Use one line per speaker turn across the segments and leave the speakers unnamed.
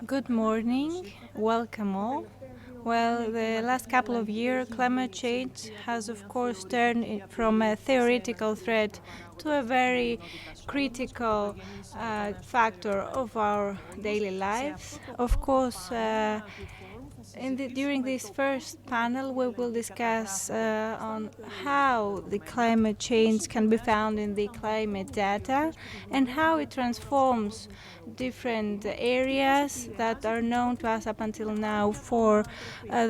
Good morning, welcome all. Well, the last couple of years, climate change has of course turned from a theoretical threat to a very critical factor of our daily lives. Of course, during this first panel, we will discuss on how the climate change can be found in the climate data and how it transforms different areas that are known to us up until now for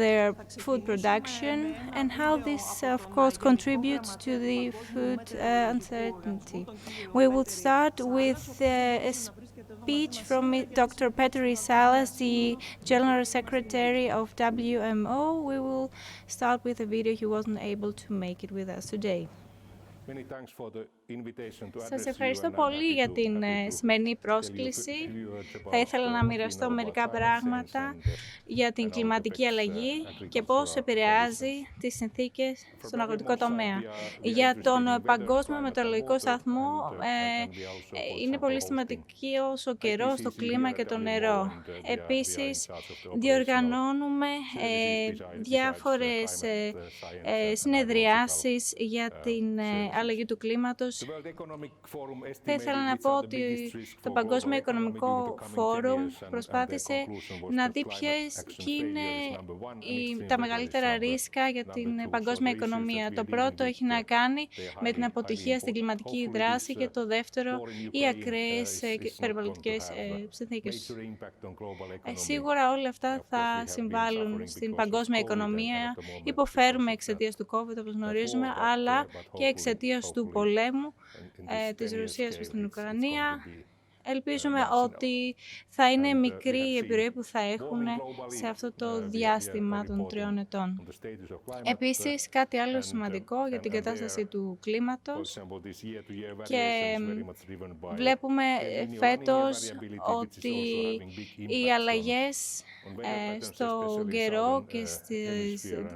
their food production, and how this, of course, contributes to the food uncertainty. We will start with a speech from Dr. Petteri, the General Secretary of WMO. We will start with a video. He wasn't able to make it with us today. Σας ευχαριστώ πολύ για την σημερινή πρόσκληση. Θα ήθελα να μοιραστώ μερικά πράγματα για την κλιματική αλλαγή και πώς επηρεάζει τις συνθήκες στον αγροτικό τομέα. Για τον Παγκόσμιο Μετεωρολογικό Σταθμό είναι πολύ σημαντικός ο καιρός, το κλίμα και το νερό. Επίσης, διοργανώνουμε διάφορες συνεδριάσεις για την αλλαγή του κλίματος. Θα ήθελα να πω ότι το Παγκόσμιο Οικονομικό Φόρουμ προσπάθησε να δει ποιοι είναι τα μεγαλύτερα ρίσκα για την παγκόσμια οικονομία. Το πρώτο έχει να κάνει με την αποτυχία στην κλιματική δράση και το δεύτερο οι ακραίες περιβαλλοντικές συνθήκες. Σίγουρα όλα αυτά θα συμβάλλουν στην παγκόσμια οικονομία. Υποφέρουμε εξαιτίας του COVID, όπως γνωρίζουμε, αλλά και εξαιτίας του πολέμου της Ρωσίας στην Ουκρανία. Ελπίζουμε ότι θα είναι μικρή η επιρροή που θα έχουν σε αυτό το διάστημα των 3 ετών. Επίσης, κάτι άλλο σημαντικό για την κατάσταση του κλίματος, και βλέπουμε φέτος ότι οι αλλαγές στο καιρό και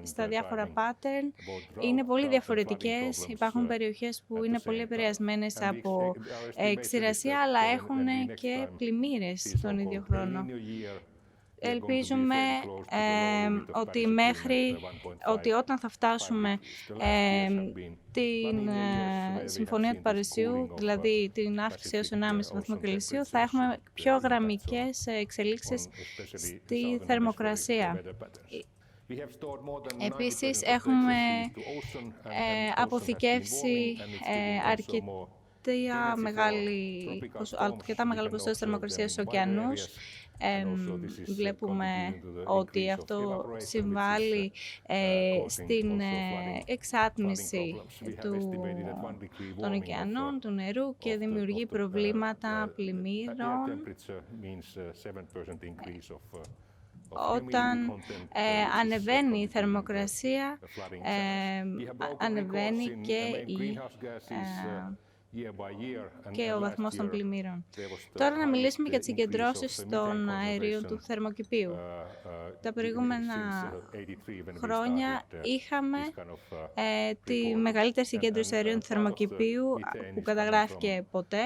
στα διάφορα pattern είναι πολύ διαφορετικές. Υπάρχουν περιοχές που είναι πολύ επηρεασμένες από ξηρασία, αλλά έχουν και πλημμύρες τον ίδιο χρόνο. Ελπίζουμε ότι όταν θα φτάσουμε την Συμφωνία του Παρισιού, δηλαδή την αύξηση έως 1,5 βαθμό Κελσίου, θα έχουμε πιο γραμμικές εξελίξεις στη θερμοκρασία. Επίσης, έχουμε αποθηκεύσει αρκετά μεγάλο ποσοστό της θερμοκρασίας στους ωκεανούς. Βλέπουμε ότι αυτό συμβάλλει στην εξάτμιση των ωκεανών, του νερού και δημιουργεί προβλήματα πλημμύρων. Όταν ανεβαίνει η θερμοκρασία, ανεβαίνει και ο βαθμός των πλημμύρων. Τώρα να μιλήσουμε για τις συγκεντρώσεις των αερίων του θερμοκηπίου. Τα προηγούμενα χρόνια είχαμε τη μεγαλύτερη συγκέντρωση αερίων του θερμοκηπίου που καταγράφηκε ποτέ.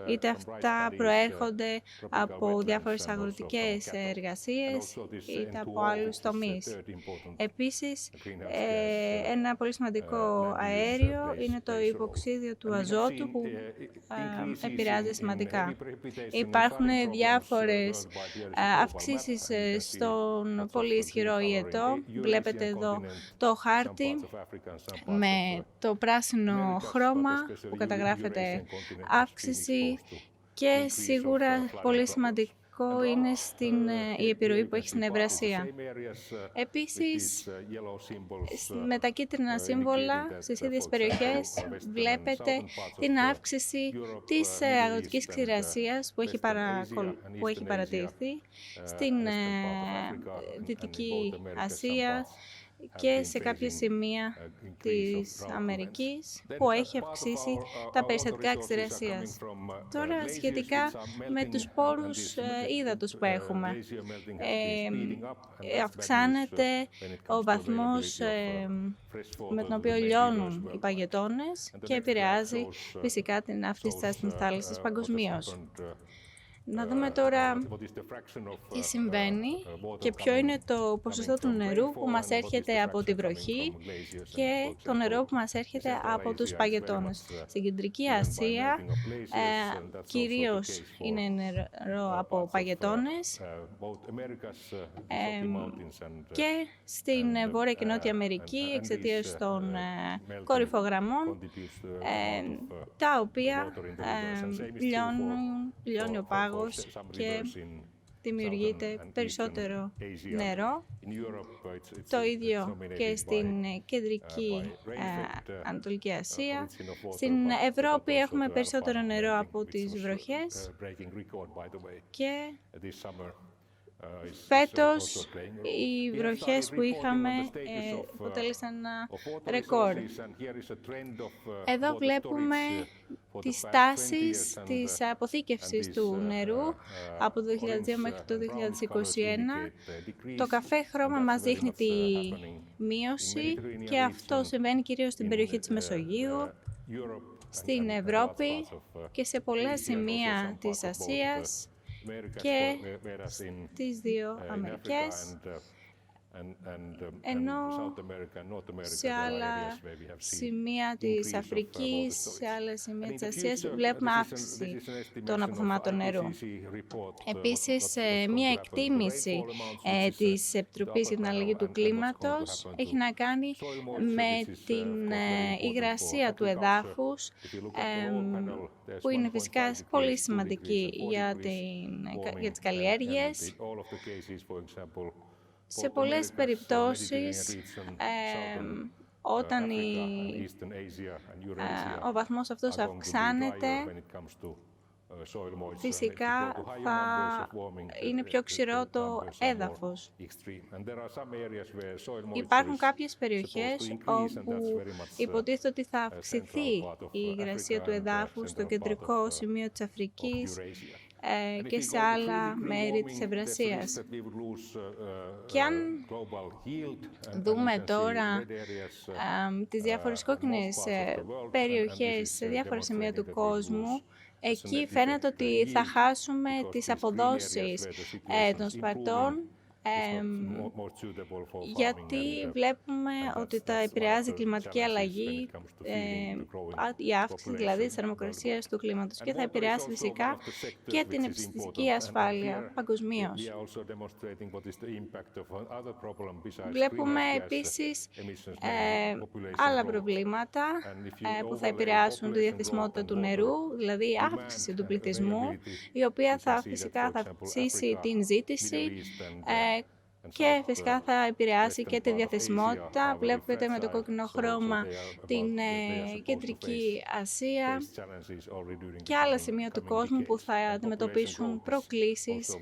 Είτε αυτά προέρχονται από διάφορες αγροτικές εργασίες, είτε από άλλους τομείς. Επίσης, ένα πολύ σημαντικό αέριο είναι το υποξίδιο του αζότου που επηρεάζει σημαντικά. Υπάρχουν διάφορες αυξήσεις στον πολύ ισχυρό ιετό. Βλέπετε εδώ το χάρτη με το πράσινο χρώμα που καταγράφεται αύξηση, και σίγουρα πολύ σημαντικό είναι η επιρροή που έχει στην Ευρασία. Επίσης, με τα κίτρινα σύμβολα στις ίδιες περιοχές βλέπετε την αύξηση της αγροτικής ξηρασίας που έχει παρατηρηθεί στην Δυτική Ασία και σε κάποια σημεία της Αμερικής, που έχει αυξήσει τα περιστατικά ξηρασίας. Τώρα, σχετικά με τους πόρους ύδατος που έχουμε, αυξάνεται ο βαθμός με τον οποίο λιώνουν οι παγετώνες και επηρεάζει φυσικά την αύξηση της θάλασσας παγκοσμίως. Να δούμε τώρα τι συμβαίνει και ποιο είναι το ποσοστό του νερού που μας έρχεται από τη βροχή και το νερό που μας έρχεται από τους παγετώνες. Στην Κεντρική Ασία κυρίως είναι νερό από παγετώνες και στην Βόρεια και Νότια Αμερική εξαιτίας των κορυφογραμμών τα οποία λιώνει ο πάγος και δημιουργείται περισσότερο νερό. Το ίδιο και στην Κεντρική Ανατολική Ασία. Στην Ευρώπη έχουμε περισσότερο νερό από τις βροχές και φέτος οι βροχές που είχαμε αποτέλεσαν ένα ρεκόρ. Εδώ βλέπουμε τις τάσεις της αποθήκευσης του νερού από το 2002 μέχρι το 2021. Το καφέ χρώμα μας δείχνει τη μείωση και αυτό συμβαίνει κυρίως στην περιοχή της Μεσογείου, στην Ευρώπη και σε πολλά σημεία της Ασίας και στις δύο Αμερικές, ενώ σε άλλα σημεία της Αφρικής, σε άλλα σημεία της Ασίας βλέπουμε αύξηση των αποθεμάτων νερού. Επίσης, μία εκτίμηση της Επιτροπής για την Αλλαγή του Κλίματος έχει να κάνει με την υγρασία του εδάφους, που είναι φυσικά πολύ σημαντική για τις καλλιέργειες. Σε πολλές περιπτώσεις, όταν ο βαθμός αυτός αυξάνεται, φυσικά θα είναι πιο ξηρό το έδαφος. Υπάρχουν κάποιες περιοχές όπου υποτίθεται ότι θα αυξηθεί η υγρασία του εδάφους στο κεντρικό σημείο της Αφρικής και σε άλλα μέρη της Ευρασίας. Και αν δούμε τώρα τις διάφορες κόκκινες περιοχές σε διάφορα σημεία του κόσμου, εκεί φαίνεται ότι θα χάσουμε τις αποδόσεις των Σπαρτών, γιατί βλέπουμε ότι τα επηρεάζει η κλιματική αλλαγή, η αύξηση δηλαδή της θερμοκρασίας του κλίματος και θα επηρεάσει φυσικά και την επιστημιστική ασφάλεια παγκοσμίως. Βλέπουμε επίσης άλλα προβλήματα που θα επηρεάσουν τη διαθεσιμότητα του νερού, δηλαδή η αύξηση του πληθυσμού, η οποία φυσικά θα αυξήσει την ζήτηση και φυσικά θα επηρεάσει και τη διαθεσιμότητα. Βλέπετε με το κόκκινο χρώμα την Κεντρική Ασία και άλλα σημεία του κόσμου που θα αντιμετωπίσουν προκλήσεις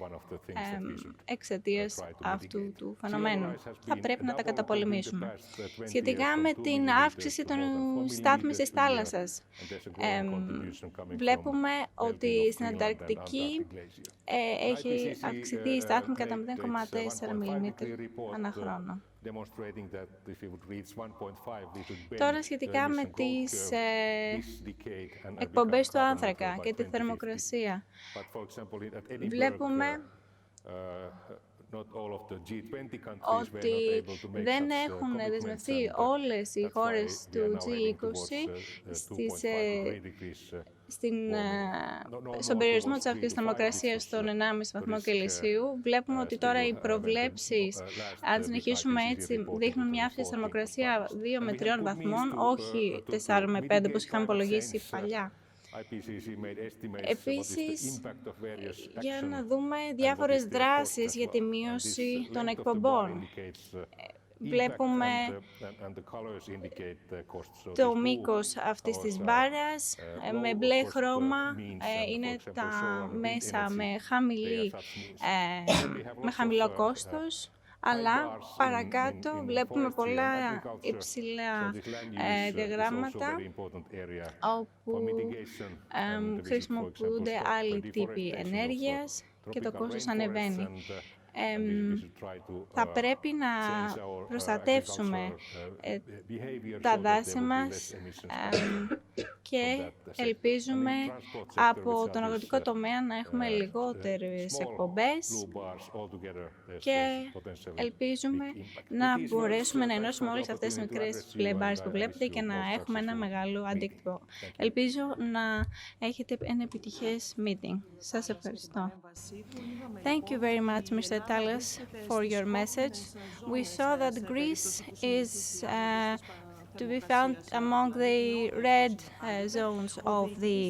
εξαιτίας αυτού του φαινομένου. Θα πρέπει να τα καταπολεμήσουμε. Σχετικά με την αύξηση των στάθμης θάλασσας, βλέπουμε ότι στην Ανταρκτική έχει αυξηθεί η στάθμη κατά 0,4 μιλιμέτρα ανά χρόνο. Τώρα σχετικά με τις εκπομπές του άνθρακα και τη θερμοκρασία, βλέπουμε ότι δεν έχουν δεσμευτεί όλες οι χώρες του G20 στον περιορισμό της αύξησης της θερμοκρασίας στον 1,5 βαθμό Κελσίου. Βλέπουμε ότι τώρα οι προβλέψεις, αν συνεχίσουμε έτσι, δείχνουν μια αύξηση της θερμοκρασία 2 με 3 βαθμών, όχι 4 με 5 όπως είχαμε υπολογίσει παλιά. Επίσης, για να δούμε διάφορες δράσεις για τη μείωση των εκπομπών. Βλέπουμε το μήκος αυτής της μπάρας, με μπλε χρώμα είναι τα μέσα με χαμηλό κόστος, αλλά παρακάτω βλέπουμε πολλά υψηλά διαγράμματα όπου χρησιμοποιούνται άλλοι τύποι ενέργειας και το κόστος ανεβαίνει. θα πρέπει να προστατεύσουμε τα δάση μας και ελπίζουμε από τον αγροτικό τομέα να έχουμε λιγότερες εκπομπές και ελπίζουμε να μπορέσουμε να ενώσουμε όλες αυτές τις μικρές μπλε μπάρες που βλέπετε και να έχουμε ένα μεγάλο αντίκτυπο. Ελπίζω να έχετε ένα επιτυχές meeting. Σας ευχαριστώ. Thank you very much, Mr. Taalas, for your message. We saw that Greece is to be found among the red zones of the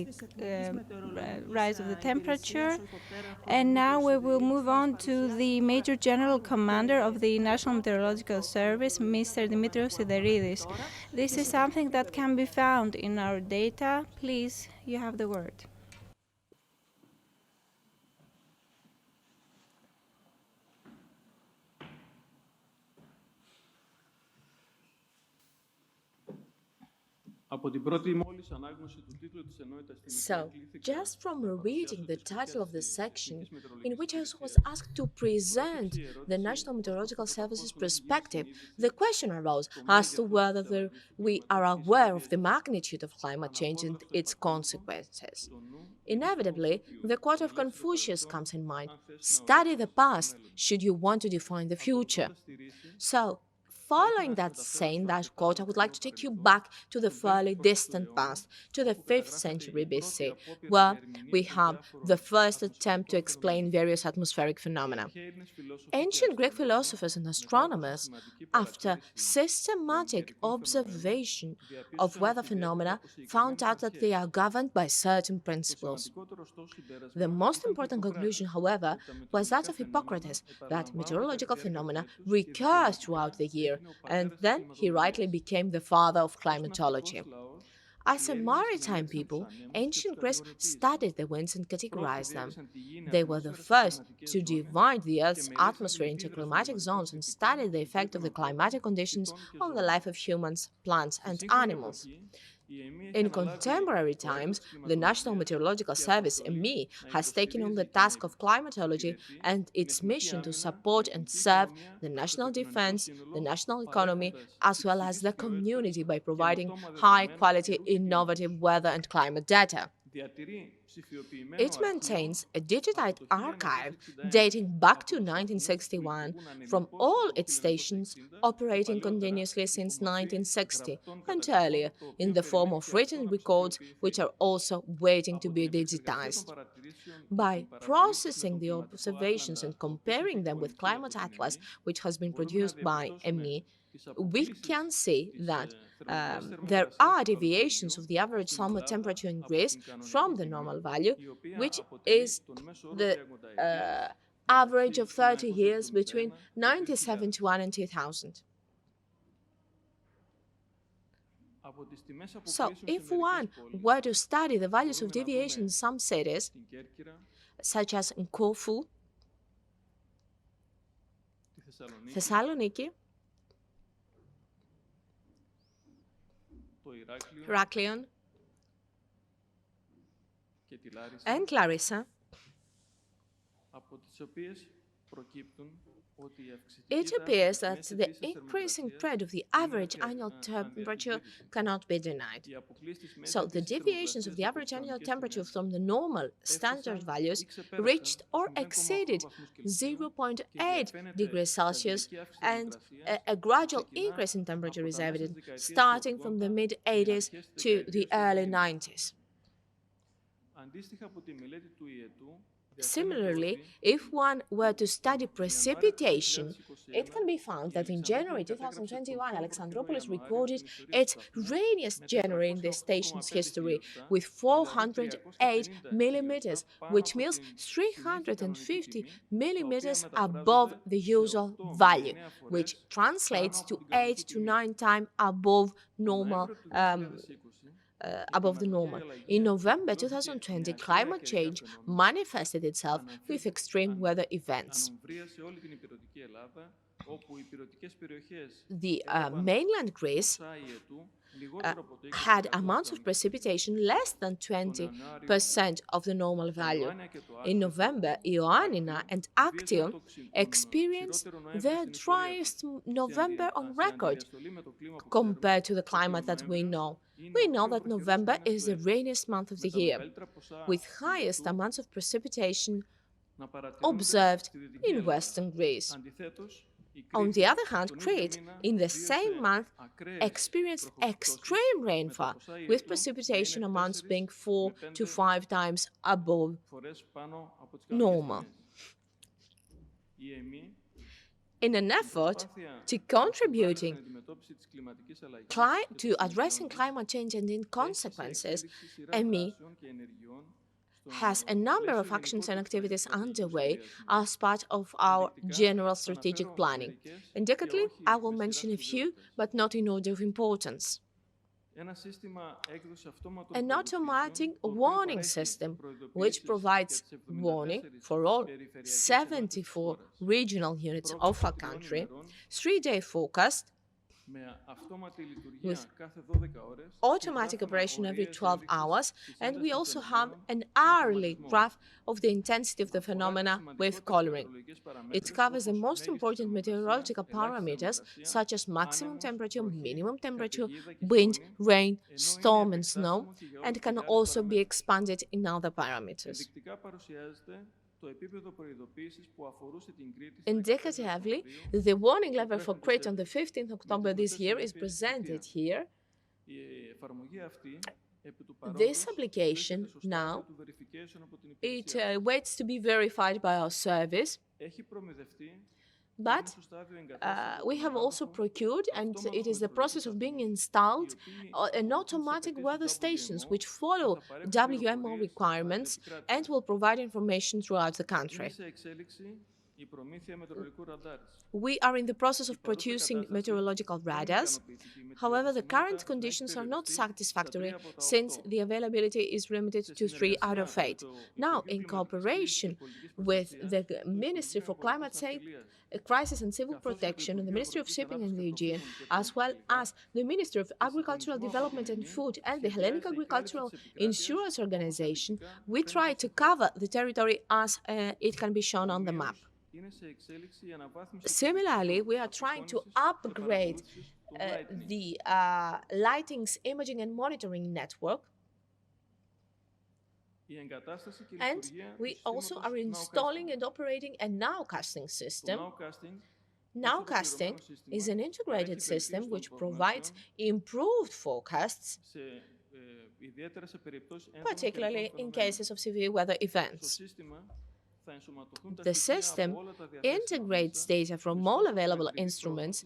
rise of the temperature. And now we will move on to the Major General Commander of the National Meteorological Service, Mr. Dimitrios Sideridis. This is something that can be found in our data. Please, you have the word.
So, just from reading the title of the section, in which I was asked to present the National Meteorological Service's perspective, the question arose as to whether we are aware of the magnitude of climate change and its consequences. Inevitably, the quote of Confucius comes in mind: study the past should you want to define the future. So, following that saying, that quote, I would like to take you back to the fairly distant past, to the 5th century BC, where we have the first attempt to explain various atmospheric phenomena. Ancient Greek philosophers and astronomers, after systematic observation of weather phenomena, found out that they are governed by certain principles. The most important conclusion, however, was that of Hippocrates, that meteorological phenomena recur throughout the year, and then he rightly became the father of climatology. As a maritime people, ancient Greece studied the winds and categorized them. They were the first to divide the Earth's atmosphere into climatic zones and study the effect of the climatic conditions on the life of humans, plants, and animals. In contemporary times, the National Meteorological Service, EMI, has taken on the task of climatology and its mission to support and serve the national defense, the national economy, as well as the community by providing high-quality, innovative weather and climate data. It maintains a digitized archive dating back to 1961 from all its stations operating continuously since 1960 and earlier in the form of written records which are also waiting to be digitized. By processing the observations and comparing them with Climate Atlas, which has been produced by EMI, we can see that there are deviations of the average summer temperature in Greece from the normal value, which is the average of 30 years between 1971 and 2000. So, if one were to study the values of deviation in some cities, such as in Corfu, Thessaloniki, Heraklion, and Larissa, it appears that the increasing trend of the average annual temperature cannot be denied. So, the deviations of the average annual temperature from the normal standard values reached or exceeded 0.8 degrees Celsius, and a gradual increase in temperature is evident, starting from the mid-80s to the early 90s. Similarly, if one were to study precipitation, it can be found that in January 2021, Alexandroupolis recorded its rainiest January in the station's history, with 408 millimeters, which means 350 millimeters above the usual value, which translates to 8 to 9 times above normal. Above the normal. In November 2020, climate change manifested itself with extreme weather events. The mainland Greece had amounts of precipitation less than 20% of the normal value. In November, Ioannina and Actium experienced their driest November on record compared to the climate that we know. We know that November is the rainiest month of the year, with highest amounts of precipitation observed in western Greece. On the other hand, Crete, in the same month, experienced extreme rainfall, with precipitation amounts being 4 to 5 times above normal. In an effort to contributing to addressing climate change and its consequences, EMI has a number of actions and activities underway as part of our general strategic planning. Indicatively, I will mention a few, but not in order of importance. An automatic warning system, which provides warning for all 74 regional units of our country, 3-day forecast, with automatic operation every 12 hours, and we also have an hourly graph of the intensity of the phenomena with coloring. It covers the most important meteorological parameters such as maximum temperature, minimum temperature, wind, rain, storm and snow, and can also be expanded in other parameters. Indicatively, the warning level for Crete on the 15th October this year is presented here. This application now, it waits to be verified by our service, but we have also procured, and it is the process of being installed, an automatic weather stations which follow WMO requirements and will provide information throughout the country. We are in the process of producing meteorological radars. However, the current conditions are not satisfactory since the availability is limited to 3 out of 8. Now, in cooperation with the Ministry for Climate Change, Crisis and Civil Protection and the Ministry of Shipping and the Aegean, as well as the Ministry of Agricultural Development and Food and the Hellenic Agricultural Insurance Organization, we try to cover the territory as it can be shown on the map. Similarly, we are trying to upgrade the lightings imaging and monitoring network, and we also are installing and operating a nowcasting system. Nowcasting is an integrated system which provides improved forecasts, particularly in cases of severe weather events. The system integrates data from all available instruments,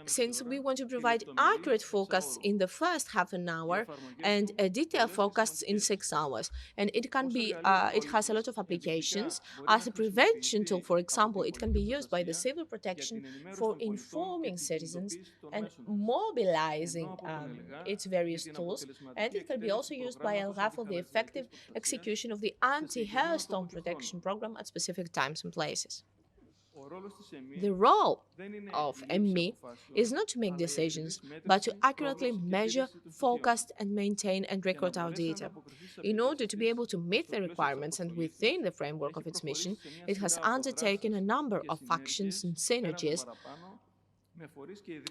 since we want to provide accurate forecasts in the first half an hour and detailed forecasts in 6 hours. And it can be, it has a lot of applications. As a prevention tool, for example, it can be used by the civil protection for informing citizens and mobilizing its various tools. And it can be also used by ELGA for the effective execution of the anti-hailstorm protection program at specific times and places. The role of EMI is not to make decisions, but to accurately measure, forecast, and maintain and record our data. In order to be able to meet the requirements and within the framework of its mission, it has undertaken a number of actions and synergies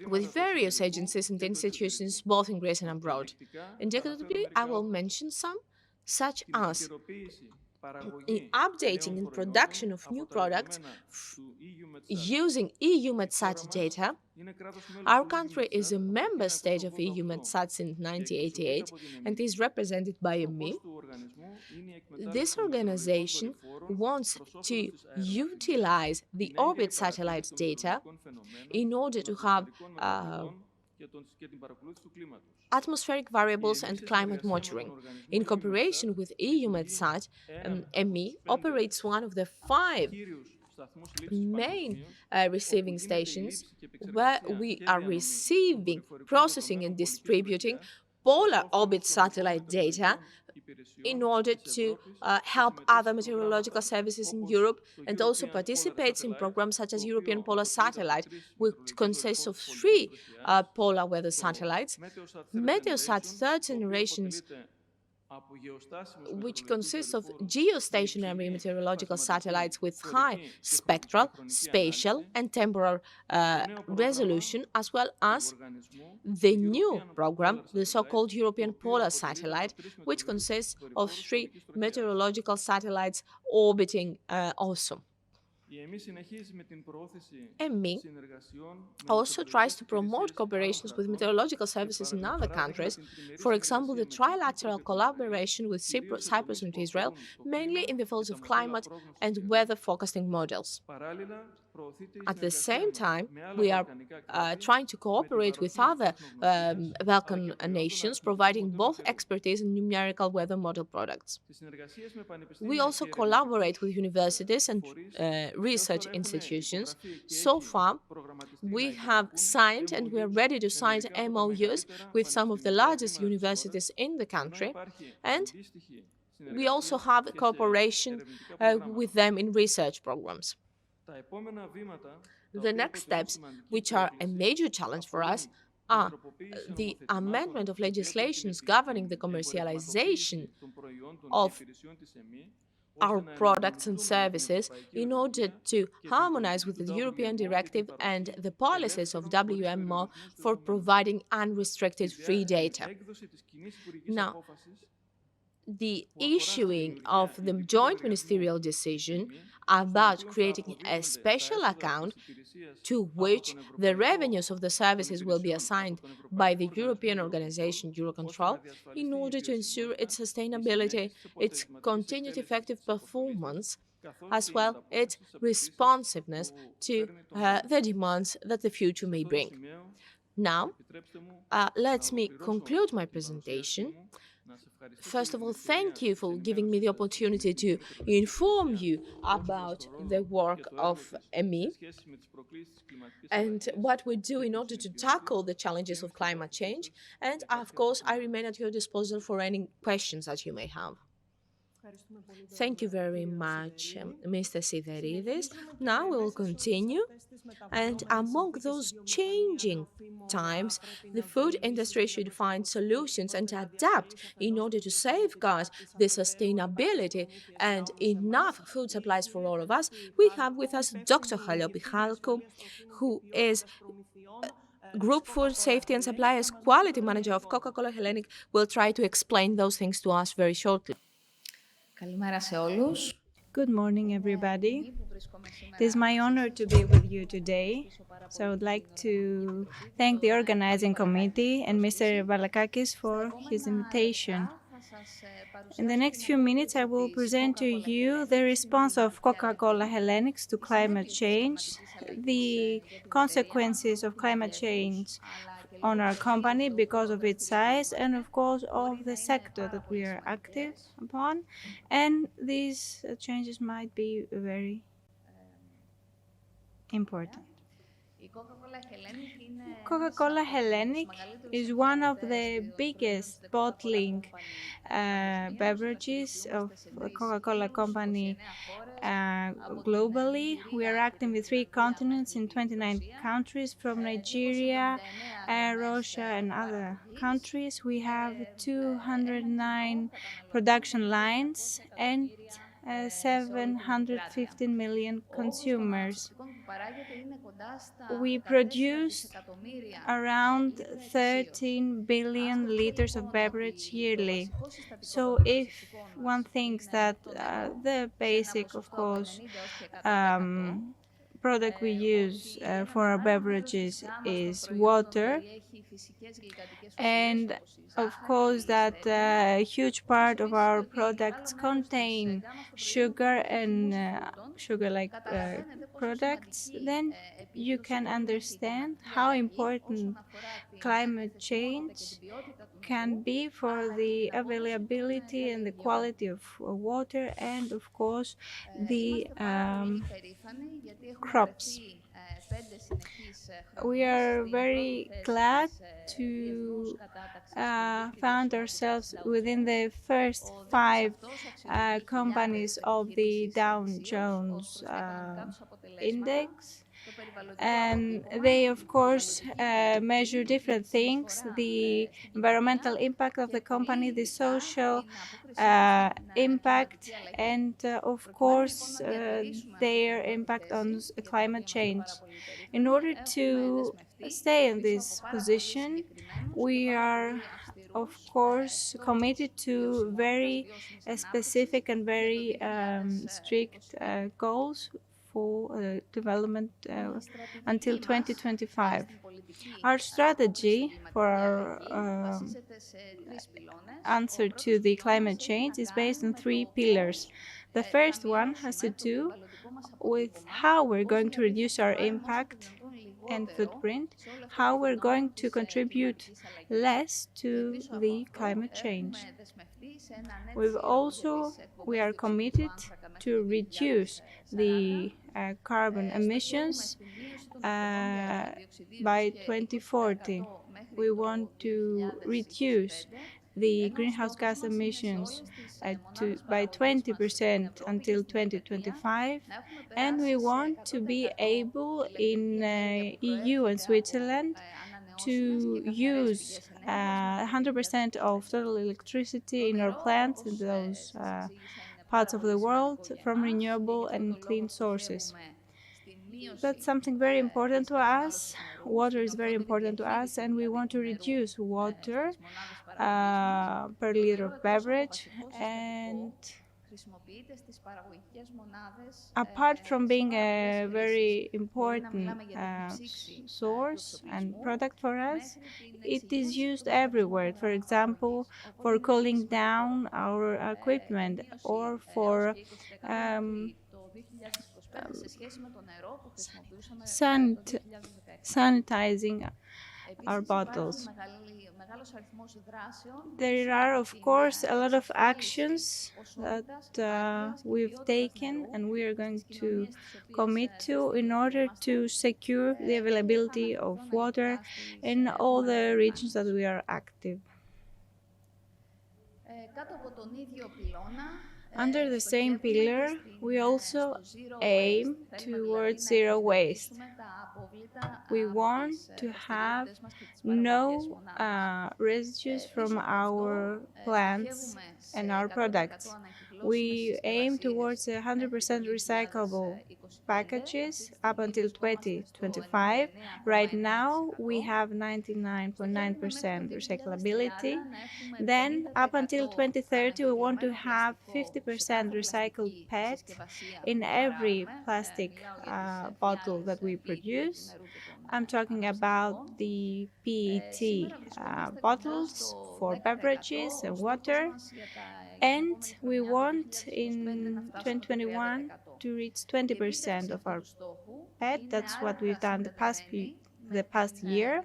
with various agencies and institutions both in Greece and abroad. Indicatively, I will mention some, such as in updating and production of new products using EUMETSAT data. Our country is a member state of EUMETSAT since 1988 and is represented by EMI. This organization wants to utilize the orbit satellite data in order to have atmospheric variables and climate monitoring. In cooperation with EUMETSAT, EMI operates one of the 5 main receiving stations where we are receiving, processing and distributing polar orbit satellite data in order to help other meteorological services in Europe, and also participates in programs such as European Polar Satellite, which consists of 3 polar weather satellites, Meteosat third generations, which consists of geostationary meteorological satellites with high spectral, spatial, and temporal resolution, as well as the new program, the so-called European Polar Satellite, which consists of 3 meteorological satellites orbiting also. EMI also tries to promote cooperations with meteorological services in other countries, for example, the trilateral collaboration with Cyprus and Israel, mainly in the fields of climate and weather forecasting models. At the same time, we are trying to cooperate with other Balkan nations, providing both expertise and numerical weather model products. We also collaborate with universities and research institutions. So far, we have signed and we are ready to sign MOUs with some of the largest universities in the country, and we also have cooperation with them in research programs. The next steps, which are a major challenge for us, are the amendment of legislations governing the commercialization of our products and services in order to harmonize with the European directive and the policies of WMO for providing unrestricted free data. Now, the issuing of the joint ministerial decision about creating a special account to which the revenues of the services will be assigned by the European organization Eurocontrol in order to ensure its sustainability, its continued effective performance, as well its responsiveness to the demands that the future may bring. Now, let me conclude my presentation. First of all, thank you for giving me the opportunity to inform you about the work of EMI and what we do in order to tackle the challenges of climate change. And of course, I remain at your disposal for any questions that you may have. Thank you very much, Mr. Sideridis. Now we will continue. And among those changing times, the food industry should find solutions and adapt in order to safeguard the sustainability and enough food supplies for all of us. We have with us Dr. Kalliopi, who is Group Food Safety and Suppliers Quality Manager of Coca-Cola Hellenic, will try to explain those things to us very shortly.
Good morning, everybody. It is my honor to be with you today. So I would like to thank the organizing committee and Mr. Valakakis for his invitation. In the next few minutes, I will present to you the response of Coca-Cola Hellenic to climate change, the consequences of climate change on our company because of its size and of course of the sector that we are active upon, and these changes might be very important. Coca-Cola Hellenic is one of the biggest bottling beverages of the Coca-Cola company globally. We are active in 3 continents in 29 countries, from Nigeria, Russia and other countries. We have 209 production lines and 715 million consumers. We produce around 13 billion liters of beverage yearly. So if one thinks that the basic, of course, product we use for our beverages is water, and of course that a huge part of our products contain sugar and sugar-like products, then you can understand how important climate change can be for the availability and the quality of water and, of course, the crops. We are very glad to found ourselves within the first 5 companies of the Dow Jones index. And they, of course, measure different things: the environmental impact of the company, the social impact, and, of course, their impact on climate change. In order to stay in this position, we are, of course, committed to very specific and very strict goals for development until 2025. Our strategy for our answer to the climate change is based on 3 pillars. The first one has to do with how we're going to reduce our impact and footprint, how we're going to contribute less to the climate change. We are committed to reduce the carbon emissions by 2040. We want to reduce the greenhouse gas emissions by 20% until 2025, and we want to be able in EU and Switzerland to use 100% of total electricity in our plants in those parts of the world from renewable and clean sources. That's something very important to us. Water is very important to us, and we want to reduce water per liter of beverage. And apart from being a very important source and product for us, it is used everywhere. For example, for cooling down our equipment or for sanitizing our bottles. There are, of course, a lot of actions that we've taken and we are going to commit to in order to secure the availability of water in all the regions that we are active. Under the same pillar, we also aim towards zero waste. We want to have no residues from our plants and our products. We aim towards 100% recyclable packages up until 2025. Right now, we have 99.9% recyclability. Then, up until 2030, we want to have 50% recycled PET in every plastic bottle that we produce. I'm talking about the PET bottles for beverages and water. And we want in 2021 to reach 20% of our PET. That's what we've done the past year.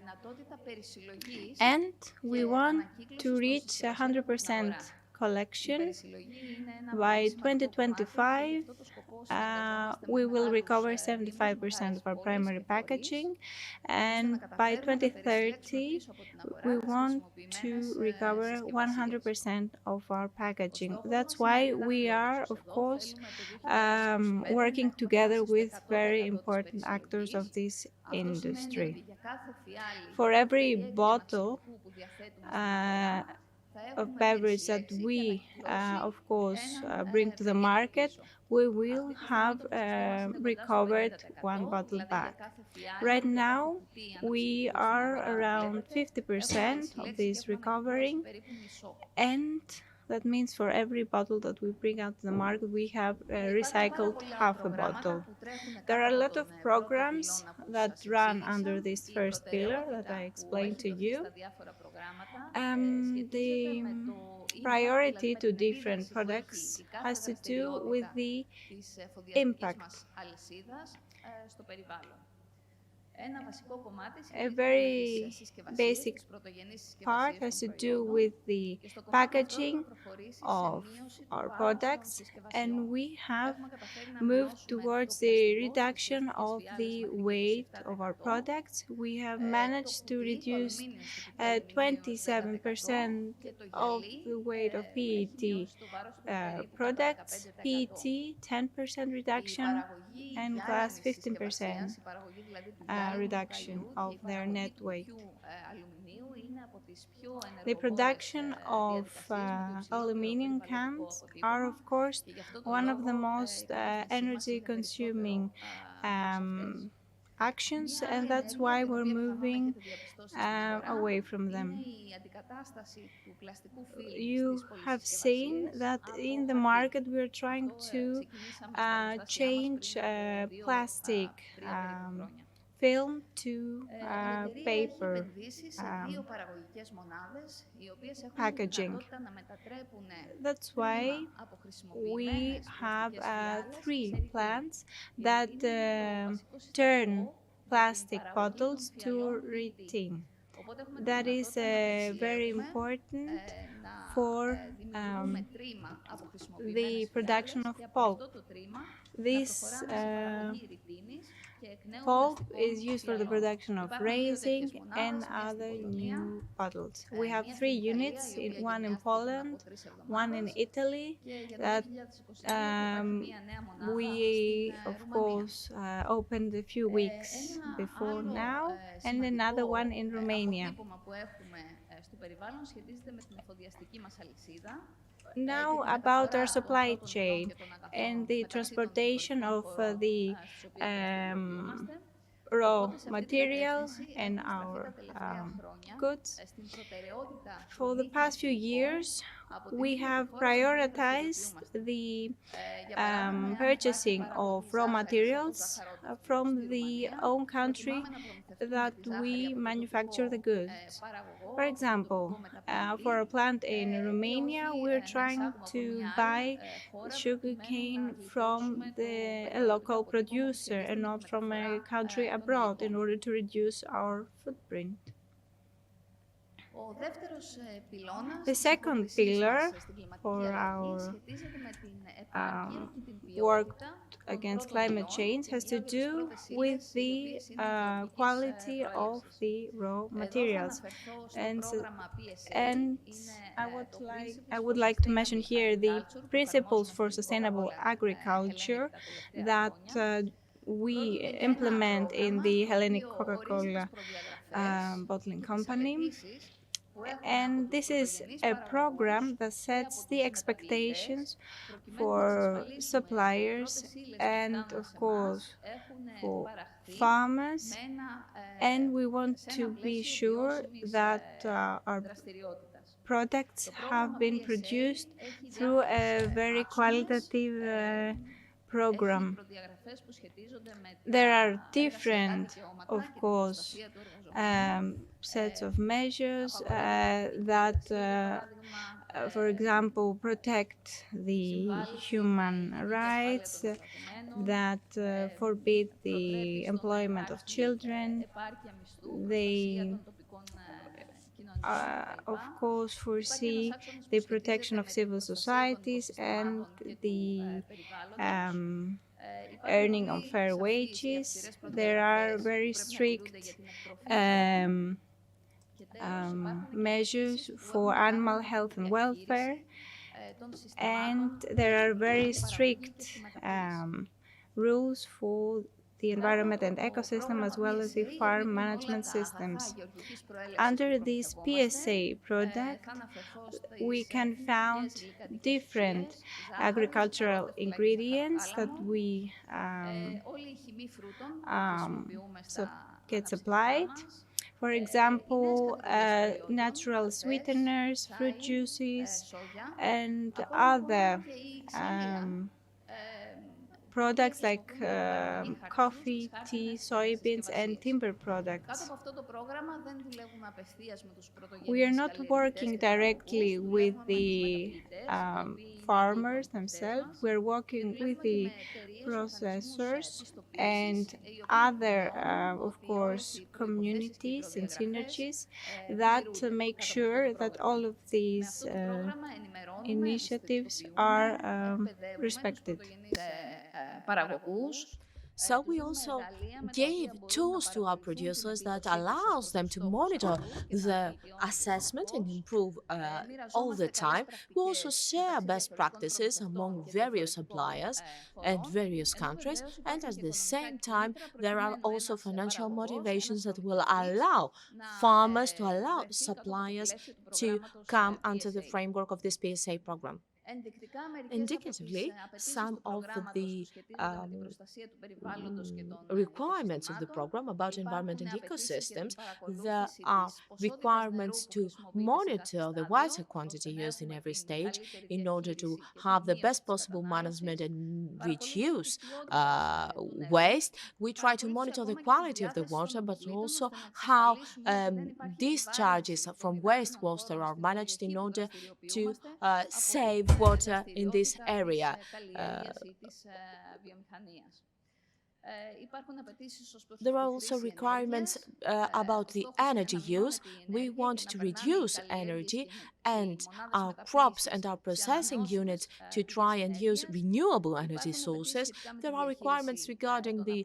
And we want to reach 100% collection. By 2025, we will recover 75% of our primary packaging, and by 2030, we want to recover 100% of our packaging. That's why we are, of course, working together with very important actors of this industry. For every bottle of beverage that we, of course, bring to the market, we will have recovered 1 bottle back. Right now, we are around 50% of this recovering, and that means for every bottle that we bring out to the market, we have recycled half a bottle. There are a lot of programs that run under this first pillar that I explained to you. The priority to different products has to do with the impact. A very basic part has to do with the packaging of our products, and we have moved towards the reduction of the weight of our products. We have managed to reduce 27% of the weight of PET products, PET 10% reduction, and glass 15% reduction of their net weight. The production of aluminum cans are, of course, one of the most energy-consuming actions, and that's why we're moving away from them. You have seen that in the market we're trying to change plastic film to paper packaging. That's why we have 3 plants that turn plastic bottles to retin. That is very important for the production of pulp. This pulp is used for the production of resin and other new bottles. We have 3 units, one in Poland, one in Italy, that we, of course, opened a few weeks before now, and another one in Romania. Now about our supply chain and the transportation of the raw material and our goods. For the past few years, we have prioritized the purchasing of raw materials from the own country that we manufacture the goods. For example, for a plant in Romania, we're trying to buy sugarcane from a local producer and not from a country abroad in order to reduce our footprint. The second pillar for our work against climate change has to do with the quality of the raw materials. And I would like to mention here the principles for sustainable agriculture that we implement in the Hellenic Coca-Cola bottling company. And this is a program that sets the expectations for suppliers and, of course, for farmers. And we want to be sure that our products have been produced through a very qualitative program. There are different, of course, sets of measures that, for example, protect the human rights, that forbid the employment of children. They of course, foresee the protection of civil societies and the earning of fair wages. There are very strict measures for animal health and welfare, and there are very strict rules for the environment and ecosystem, as well as the farm management systems. Under this PSA product, we can find different agricultural ingredients that we get supplied. For example, natural sweeteners, fruit juices, and other products like coffee, tea, soybeans, and timber products. We are not working directly with the farmers themselves. We're working with the processors and other, of course, communities and synergies that make sure that all of these initiatives are respected.
So we also gave tools to our producers that allows them to monitor the assessment and improve all the time. We also share best practices among various suppliers and various countries, and at the same time there are also financial motivations that will allow farmers to allow suppliers to come under the framework of this PSA program. Indicatively, some of the requirements of the program about environment and ecosystems, there are requirements to monitor the water quantity used in every stage in order to have the best possible management and reduce waste. We try to monitor the quality of the water, but also how discharges from wastewater are managed in order to save water in this area. There are also requirements about the energy use. We want to reduce energy, and our crops and our processing units to try and use renewable energy sources. There are requirements regarding the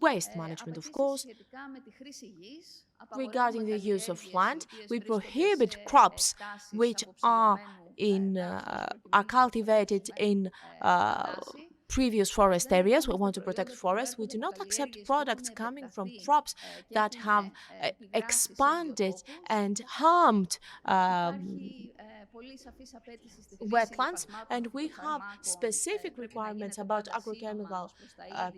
waste management, of course. Regarding the use of land, we prohibit crops which are cultivated in previous forest areas. We want to protect forests. We do not accept products coming from crops that have expanded and harmed wetlands, and we have specific requirements about agrochemical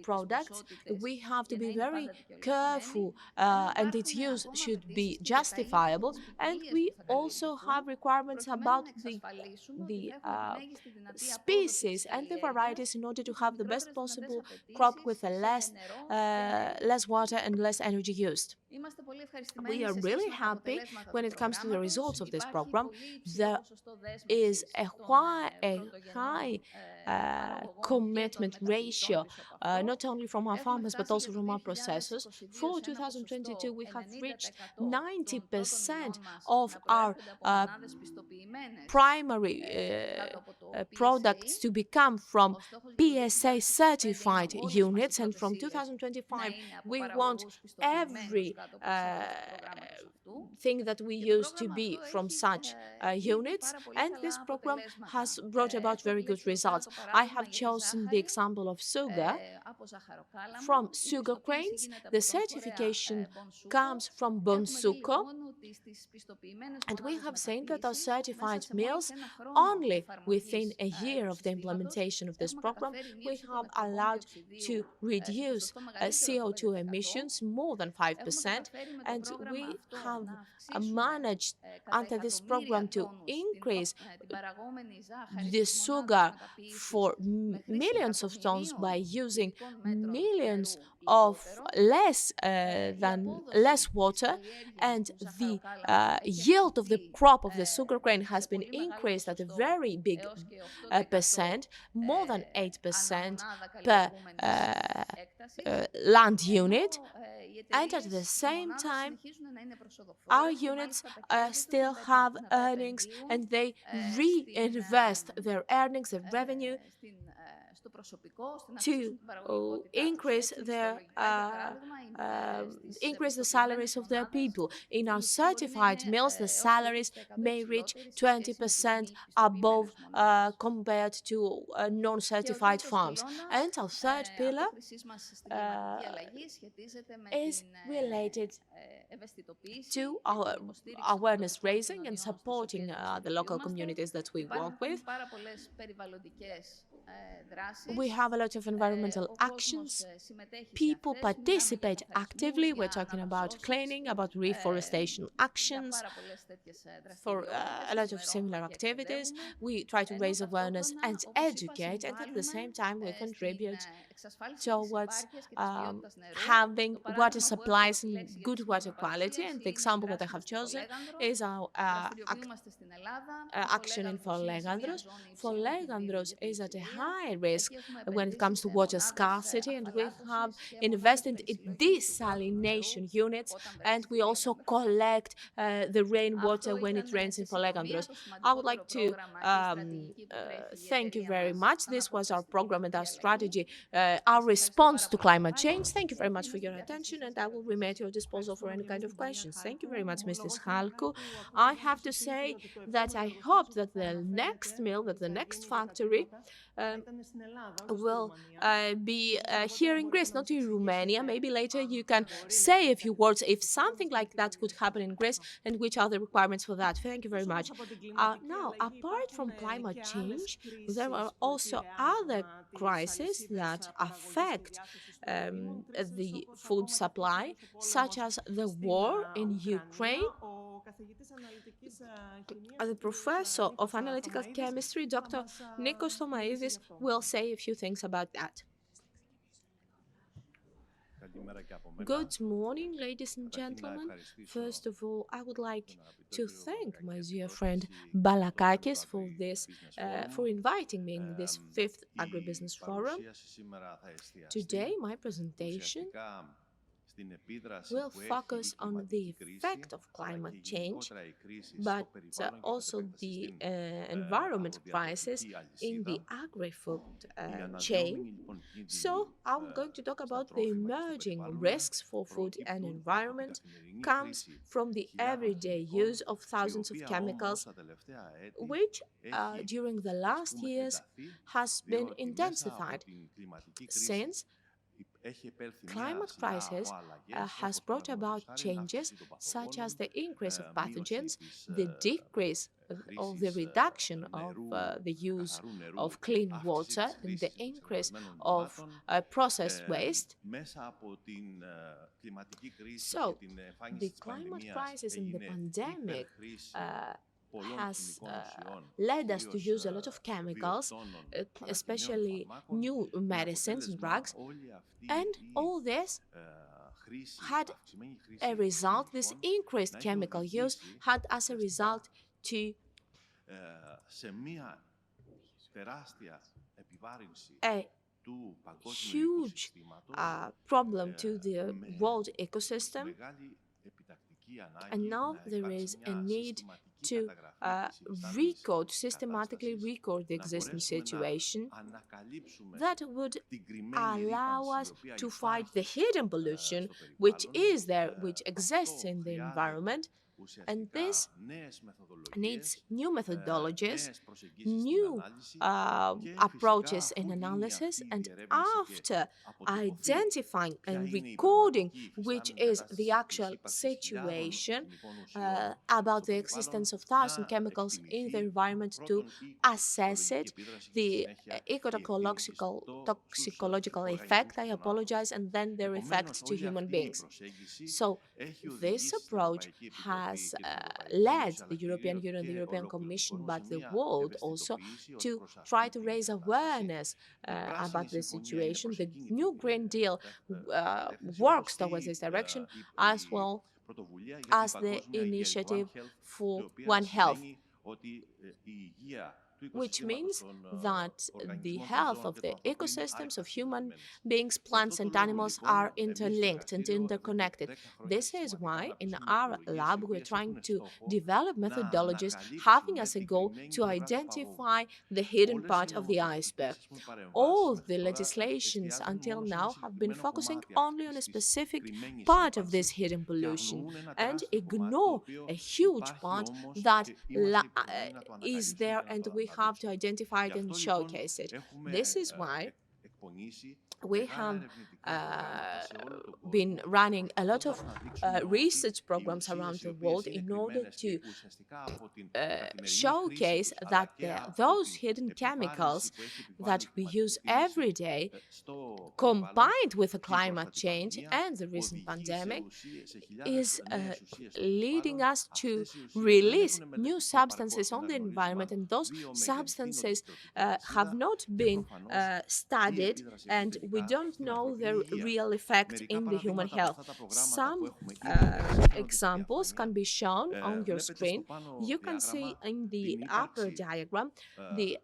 products. We have to be very careful and its use should be justifiable, and we also have requirements about the species and the varieties in order to have the best possible crop with less water and less energy used. We are really happy when it comes to the results of this program. There is a high commitment ratio, not only from our farmers but also from our processors. For 2022, we have reached 90% of our primary products to become from PSA certified units, and from 2025 we want every thing that we use to be from such units, and this program has brought about very good results. I have chosen the example of sugar. From sugar grains, the certification comes from Bonsuco, and we have seen that our certified mills, only within a year of the implementation of this program, we have allowed to reduce CO2 emissions more than 5%, and we have managed under this program to increase the sugar for millions of tons by using millions of less water, and the yield of the crop of the sugar grain has been increased at a very big percent, more than 8% per land unit, and at the same time our units still have earnings, and they reinvest their earnings, their revenue, to increase the salaries of their people. In our certified mills, the salaries may reach 20% above compared to non-certified farms. And our third pillar is related to our awareness raising and supporting the local communities that we work with. We have a lot of environmental actions. People participate actively. We're talking about cleaning, about reforestation actions, for a lot of similar activities. We try to raise awareness and educate, and at the same time we contribute towards having water supplies and good water quality. And the example that I have chosen is our action in Folegandros. Folegandros is at a high risk when it comes to water scarcity, and we have invested in desalination units, and we also collect the rainwater when it rains in Folegandros. I would like to thank you very much. This was our program and our strategy, our response to climate change. Thank you very much for your attention, and I will remain at your disposal for any kind of questions. Thank you very much, Mr. Chalkou. I have to say that I hope that the next mill, that the next factory will be here in Greece, not in Romania. Maybe later you can say a few words if something like that could happen in Greece, and which are the requirements for that. Thank you very much. Now, apart from climate change, there are also other crises that affect the food supply, such as the war in Ukraine. The professor of analytical chemistry, Dr. Nikos Thomaidis, will say a few things about that. Good morning, ladies and gentlemen. First of all, I would like to thank my dear friend Balakakis for inviting me in this 5th AgriBusiness Forum. Today, my presentation will focus on the effect of climate change, but also the environment crisis in the agri-food chain. So I'm going to talk about the emerging risks for food and environment comes from the everyday use of thousands of chemicals, which during the last years has been intensified since climate crisis has brought about changes such as the increase of pathogens, the decrease or the reduction of the use of clean water, and the increase of processed waste. So, the climate crisis and the pandemic has led us to use a lot of chemicals, especially new medicines and drugs, and all this had a result, this increased chemical use had as a result to a huge problem to the world ecosystem, and now there is a need to systematically record the existing situation that would allow us to fight the hidden pollution which is there, which exists in the environment. And this needs new methodologies, new approaches in analysis, and after identifying and recording which is the actual situation about the existence of thousand chemicals in the environment, to assess it, the toxicological effect, I apologize, and then their effects to human beings. So this approach has led the European Union, the European Commission, but the world also to try to raise awareness about the situation. The new Green Deal works towards this direction, as well as the initiative for One Health, which means that the health of the ecosystems of human beings, plants and animals are interlinked and interconnected. This is why in our lab we're trying to develop methodologies having as a goal to identify the hidden part of the iceberg. All the legislations until now have been focusing only on a specific part of this hidden pollution and ignore a huge part that is there, and we have to identify it and showcase it. This is why We have been running a lot of research programs around the world in order to showcase that those hidden chemicals that we use every day, combined with the climate change and the recent pandemic, is leading us to release new substances on the environment, and those substances have not been studied, and we don't know their real effect in the human health. Some examples can be shown on your screen. You can see in the upper diagram the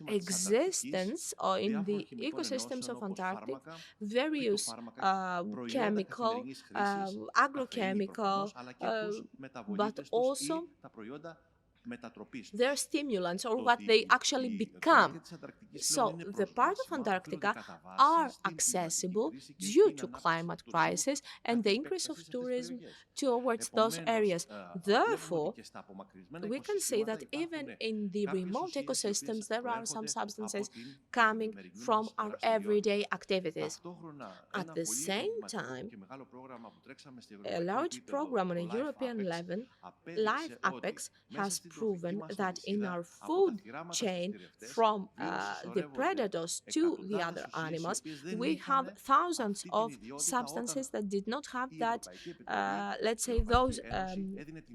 existence or in the ecosystems of Antarctic various chemical, agrochemical, but also their stimulants or what they actually become. So the parts of Antarctica are accessible due to climate crisis and the increase of tourism towards those areas. Therefore, we can say that even in the remote ecosystems, there are some substances coming from our everyday activities. At the same time, a large program on a European level, Life Apex, has proven that in our food chain from the predators to the other animals, we have thousands of substances that did not have that, let's say, those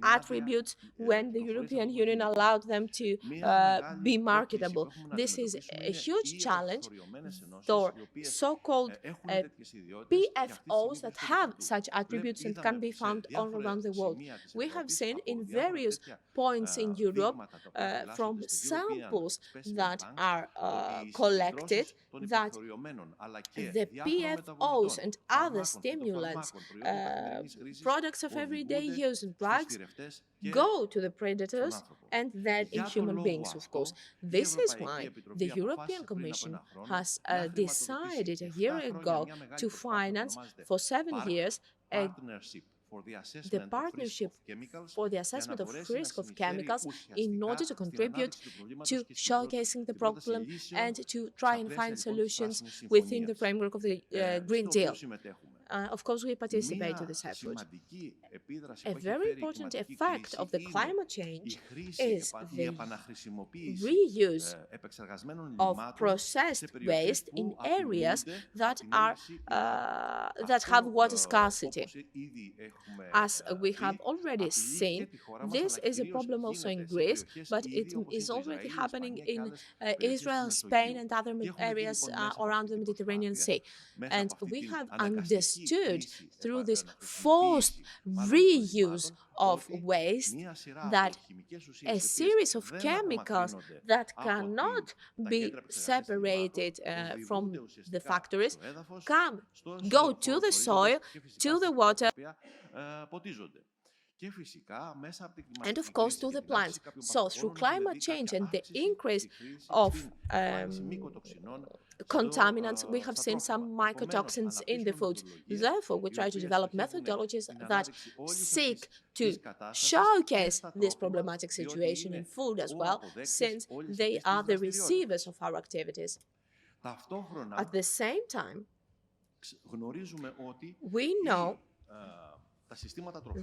attributes when the European Union allowed them to be marketable. This is a huge challenge for so-called PFOs that have such attributes and can be found all around the world. We have seen in various points in Europe from samples that are collected that the PFOs and other stimulants, products of everyday use and drugs go to the predators and then in human beings, of course. This is why the European Commission has decided a year ago to finance for 7 years the partnership for the assessment of risk of chemicals in order to contribute to showcasing the problem and to try and find solutions within the framework of the Green Deal. Of course, we participate to this effort. A very important effect of the climate change is the reuse of processed waste in areas that are that have water scarcity. As we have already seen, this is a problem also in Greece, but it is already happening in Israel, Spain, and other areas around the Mediterranean Sea. And we have understood through this forced reuse of waste that a series of chemicals that cannot be separated from the factories go to the soil, to the water, and of course to the plants. So through climate change and the increase of contaminants, we have seen some mycotoxins in the food. Therefore, we try to develop methodologies that seek to showcase this problematic situation in food as well, since they are the receivers of our activities. At the same time, we know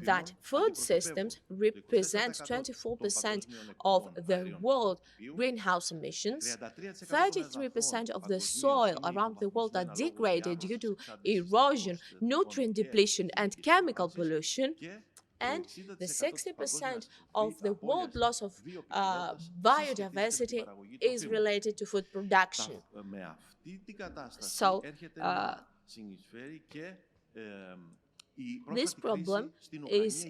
that food systems represent 24% of the world greenhouse emissions, 33% of the soil around the world are degraded due to erosion, nutrient depletion, and chemical pollution, and the 60% of the world loss of biodiversity is related to food production. So, this problem is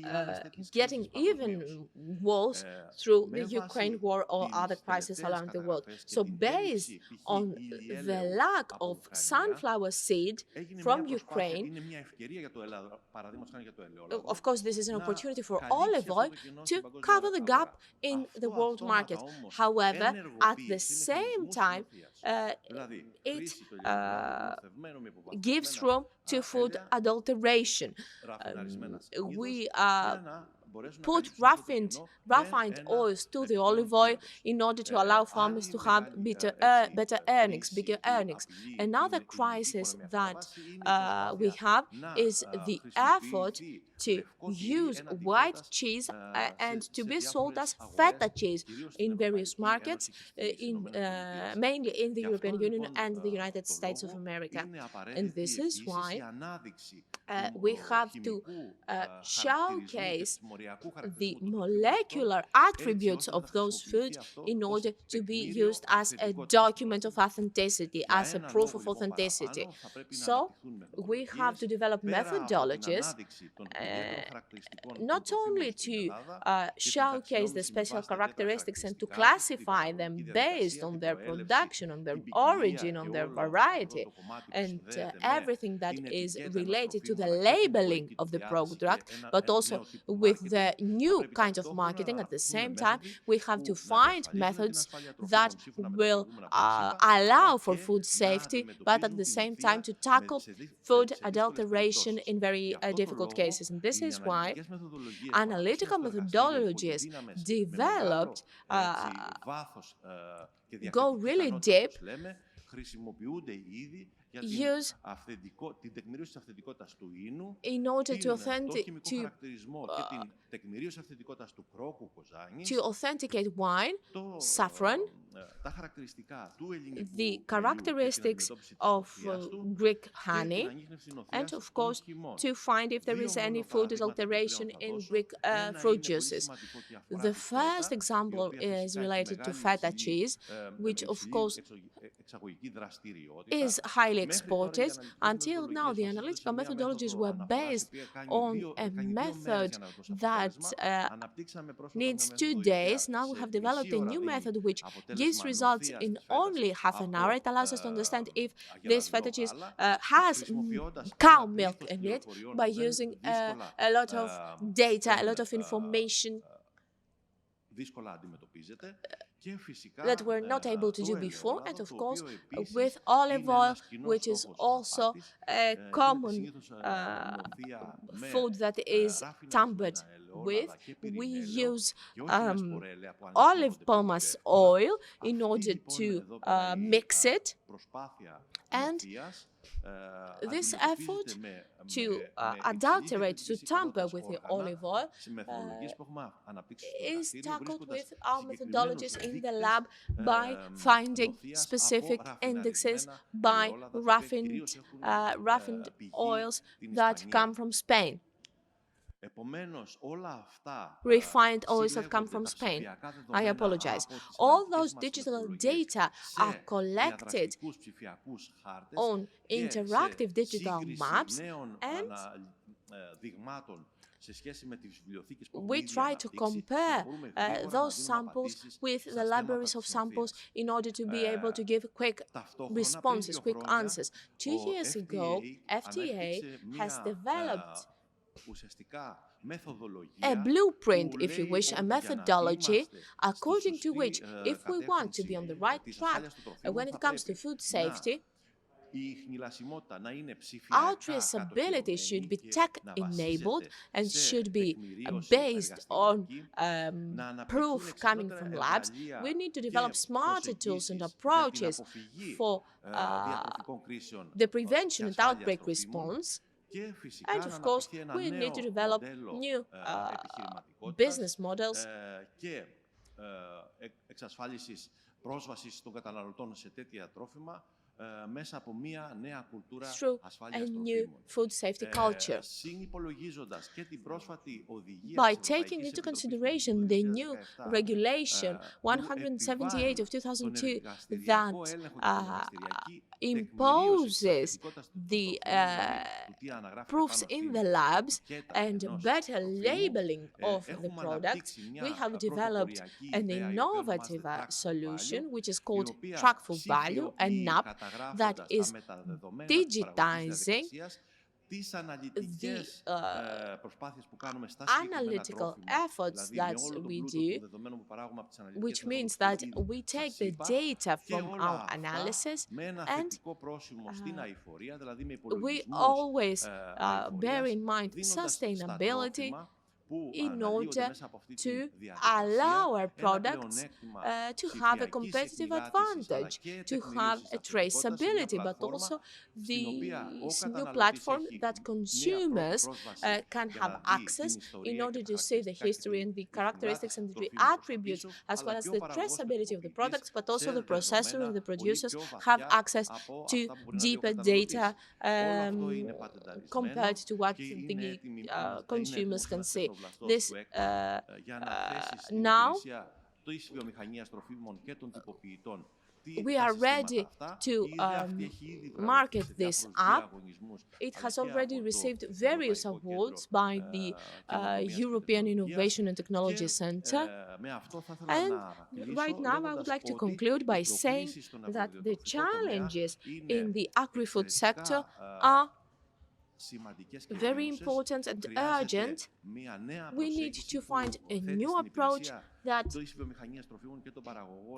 getting even worse through the Ukraine war or other crises around the world. So based on the lack of sunflower seed from Ukraine, of course this is an opportunity for olive oil to cover the gap in the world market. However, at the same time, it gives room to food adulteration. We put refined oils to the olive oil in order to allow farmers to have better earnings, bigger earnings. Another crisis that we have is the effort to use white cheese and to be sold as feta cheese in various markets, mainly in the European Union and the United States of America. And this is why we have to showcase the molecular attributes of those foods in order to be used as a document of authenticity, as a proof of authenticity. So we have to develop methodologies not only to showcase the special characteristics and to classify them based on their production, on their origin, on their variety, and everything that is related to the labeling of the product, but also with the new kind of marketing. At the same time, we have to find methods that will allow for food safety, but at the same time to tackle food adulteration in very difficult cases. And this is why analytical methodologies developed go really deep, use in order to authenticate wine, saffron, the characteristics of Greek honey, and of course to find if there is any food adulteration in Greek fruit juices. The first example is related to feta cheese, which of course is highly exported. Until now, the analytical methodologies were based on a method that needs 2 days. Now we have developed a new method which gives results in only half an hour. It allows us to understand if this feta cheese has cow milk in it by using a lot of data, a lot of information that we're not able to do before. And of course, with olive oil, which is also a common food that is tampered with, we use olive pomace oil in order to mix it. And this effort to adulterate, to tamper with the olive oil is tackled with our methodologies in the lab by finding specific indexes, by raffined oils that come from Spain. Refined oils that come from Spain. I apologize. All those digital data are collected on interactive digital maps, and we try to compare those samples with the libraries of samples in order to be able to give quick responses, quick answers. 2 years ago, FDA has developed a blueprint, if you wish, a methodology according to which, if we want to be on the right track when it comes to food safety, our traceability should be tech-enabled and should be based on proof coming from labs. We need to develop smarter tools and approaches for the prevention and outbreak response. And of course, we need to develop new business models through a new food safety culture. By taking into consideration the new regulation 178 of 2002 that imposes the proofs in the labs and better labeling of the products, we have developed an innovative solution which is called Track for Value, an app that is digitizing the analytical efforts that we do, which means that we take the data from our analysis and we always bear in mind sustainability in order to allow our products to have a competitive advantage, to have a traceability, but also this new platform that consumers can have access in order to see the history and the characteristics and the attributes, as well as the traceability of the products, but also the processor and the producers have access to deeper data compared to what the consumers can see. This now we are ready to market this app. It has already received various awards by the European Innovation and Technology Center. And right now, I would like to conclude by saying that the challenges in the agri-food sector are very important and urgent. We need to find a new approach that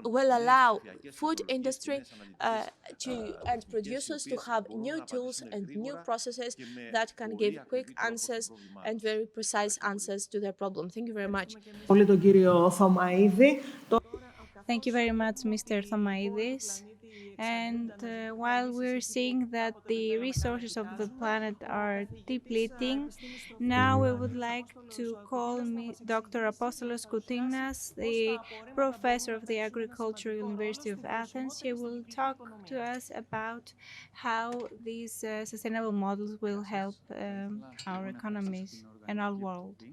will allow food industry and producers to have new tools and new processes that can give quick answers and very precise answers to their problem. Thank you very much.
Thank you very much, Mr. Thomaidis. And while we're seeing that the resources of the planet are depleting, now we would like to call Dr. Apostolos Koutinas, the professor of the Agricultural University of Athens. He will talk to us about how these sustainable models will help our economies and our world.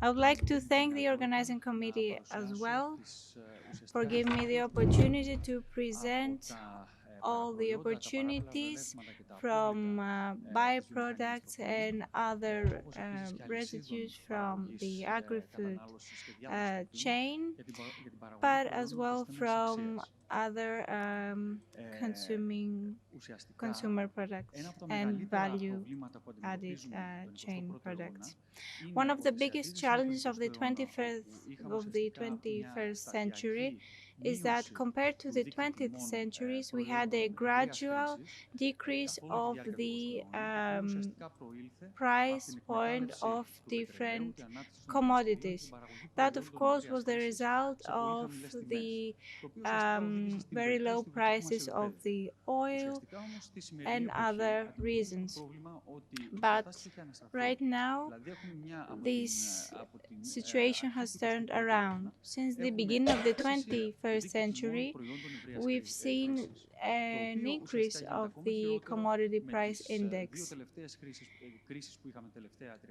I would like to thank the organizing committee as well for giving me the opportunity to present all the opportunities from byproducts and other residues from the agri-food chain, but as well from other consumer products and value-added chain products. One of the biggest challenges of the 21st century is that compared to the 20th centuries, we had a gradual decrease of the price point of different commodities. That, of course, was the result of the very low prices of the oil and other reasons. But right now, this situation has turned around. Since the beginning of the 21st century, we've seen an increase of the commodity price index.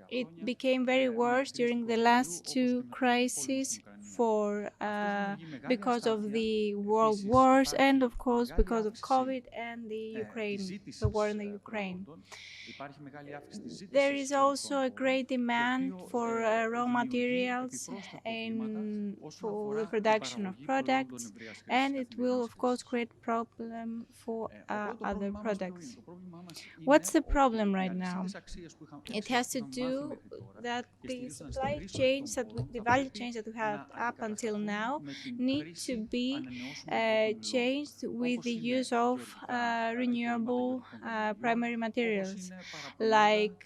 It became very worse during the last two crises because of the world wars and, of course, because of COVID and the war in the Ukraine. There is also a great demand for raw materials and for the production of products, and it will, of course, create problem for other products. What's the problem right now? It has to do that the supply chains, the value chains that we had up until now need to be changed with the use of renewable primary materials like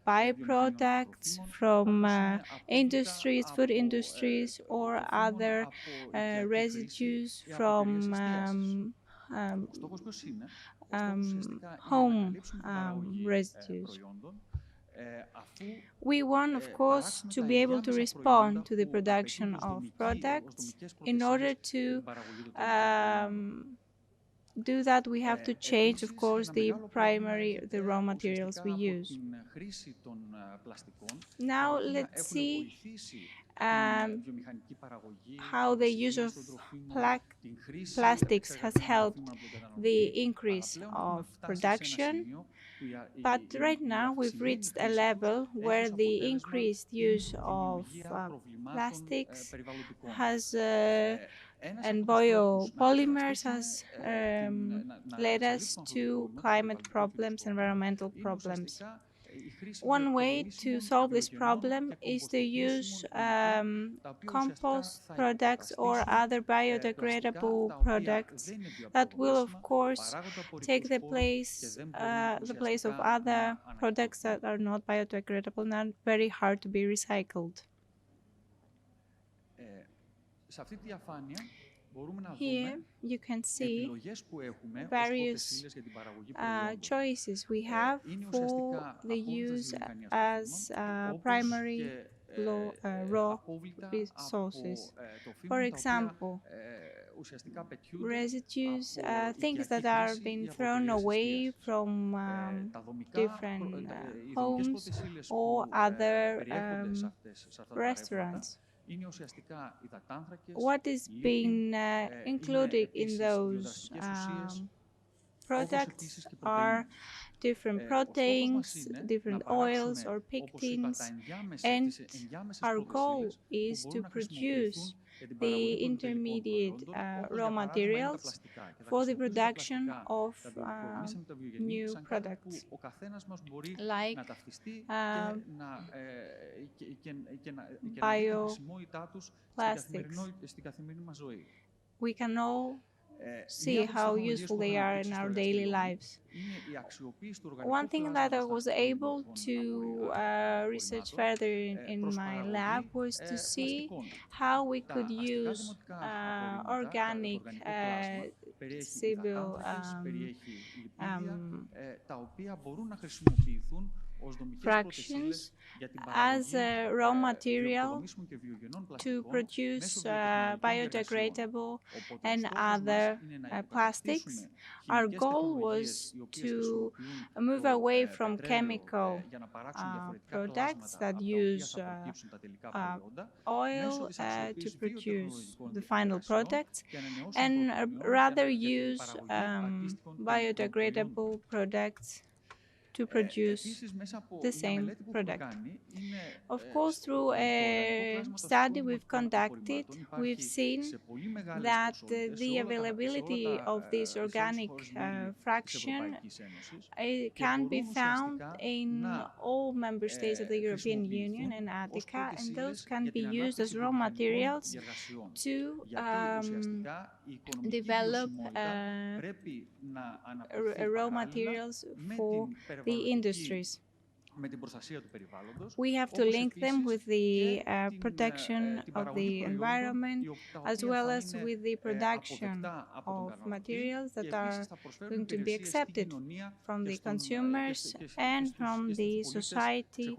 byproducts from industries, food industries, or other residues from home residues. We want, of course, to be able to respond to the production of products. In order to do that, we have to change, of course, the raw materials we use. Now, let's see how the use of plastics has helped the increase of production. But right now, we've reached a level where the increased use of plastics and biopolymers has led us to climate problems, environmental problems. One way to solve this problem is to use compost products or other biodegradable products that will, of course, take the place of other products that are not biodegradable and are very hard to be recycled. Here you can see various choices we have for the use as primary raw resources. For example, residues, things that are being thrown away from different homes or other restaurants. What is being included in those products are different proteins, different oils or pectins, and our goal is to produce the intermediate raw materials for the production of new products like bioplastics. We can all see how useful they are in our daily lives. One thing that I was able to research further in my lab was to see how we could use organic civil fractions as a raw material to produce biodegradable and other plastics. Our goal was to move away from chemical products that use oil to produce the final products and rather use biodegradable products to produce the same product. Of course, through a study we've conducted, we've seen that the availability of this organic fraction can be found in all member states of the European Union and Attica, and those can be used as raw materials to develop raw materials for the industries. We have to link them with the protection of the environment as well as with the production of materials that are going to be accepted from the consumers and from the society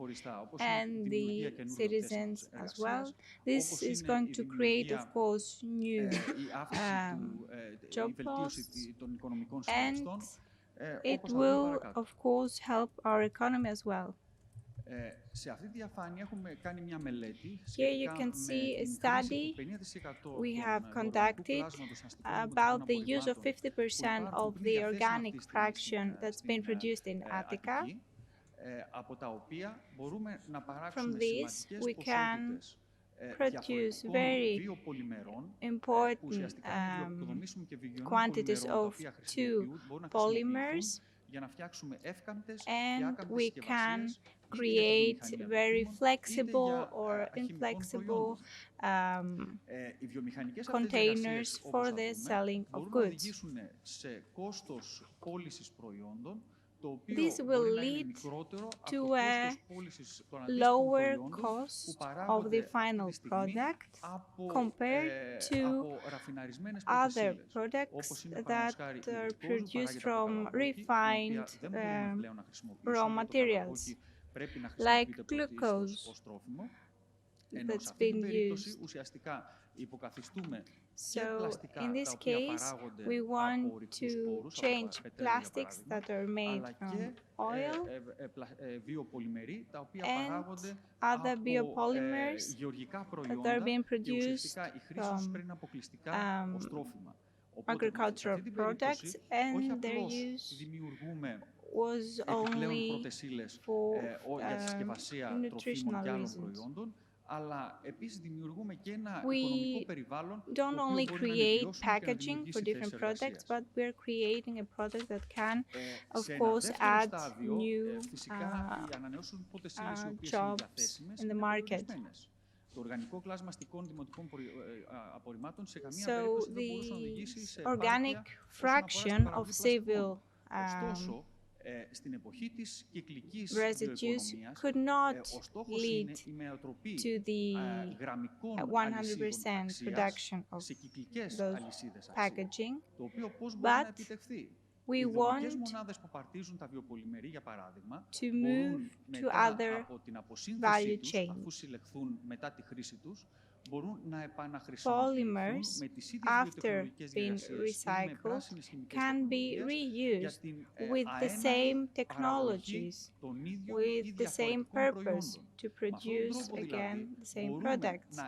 and the citizens as well. This is going to create, of course, new job posts, and it will, of course, help our economy as well. Here you can see a study we have conducted about the use of 50% of the organic fraction that's been produced in Attica. From this, we can produce very important quantities of two polymers, and we can create very flexible or inflexible containers for the selling of goods. This will lead to a lower cost of the final product compared to other products that are produced from refined raw materials, like glucose that's been used. So, in this case, we want to change plastics that are made from oil and other biopolymers that are being produced from agricultural products, and their use was only for nutritional reasons. We don't only create packaging for different products, but we're creating a product that can, of course, add new jobs in the market. So the organic fraction of civil residues could not lead to the 100% production of those packaging, but we want to move to other value chains. Polymers, after being recycled, can be reused with the same technologies, with the same purpose to produce again the same products.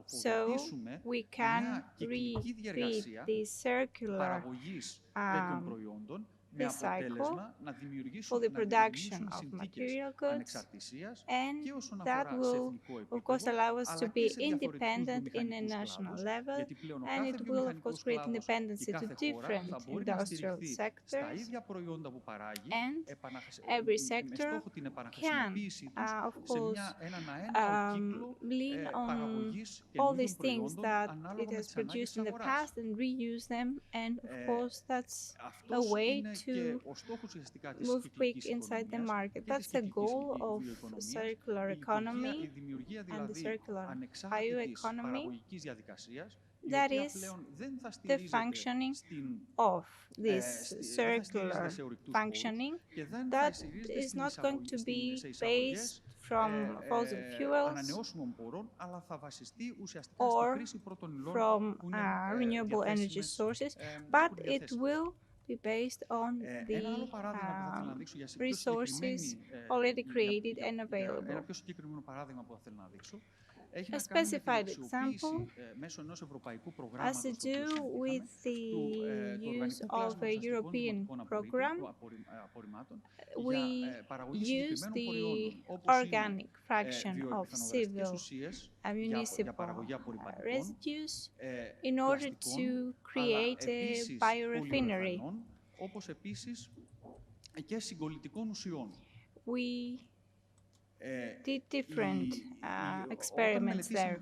So we can repeat the circular this cycle for the production of material goods, and that will, of course, allow us to be independent in a national level, and it will, of course, create independency to different industrial sectors, and every sector can, of course, lean on all these things that it has produced in the past and reuse them, and of course, that's a way to move quick inside the market. That's the goal of circular economy and the circular bioeconomy. That is the functioning of this circular functioning that is not going to be based from fossil fuels or from renewable energy sources, but it will be based on the resources already created and available. A specified example has to do with the use of a European program. We use the organic fraction of civil and municipal residues in order to create a biorefinery. We did different experiments there.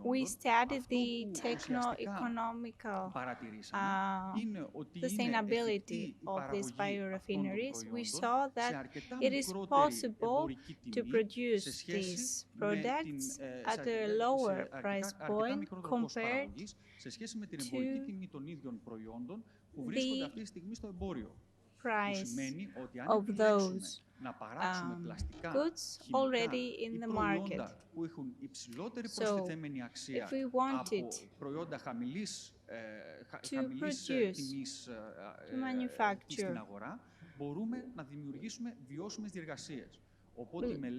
We studied the techno-economical sustainability of these biorefineries. We saw that it is possible to produce these products at a lower price point compared to the price of those goods already in the market. So, if we wanted to produce, to manufacture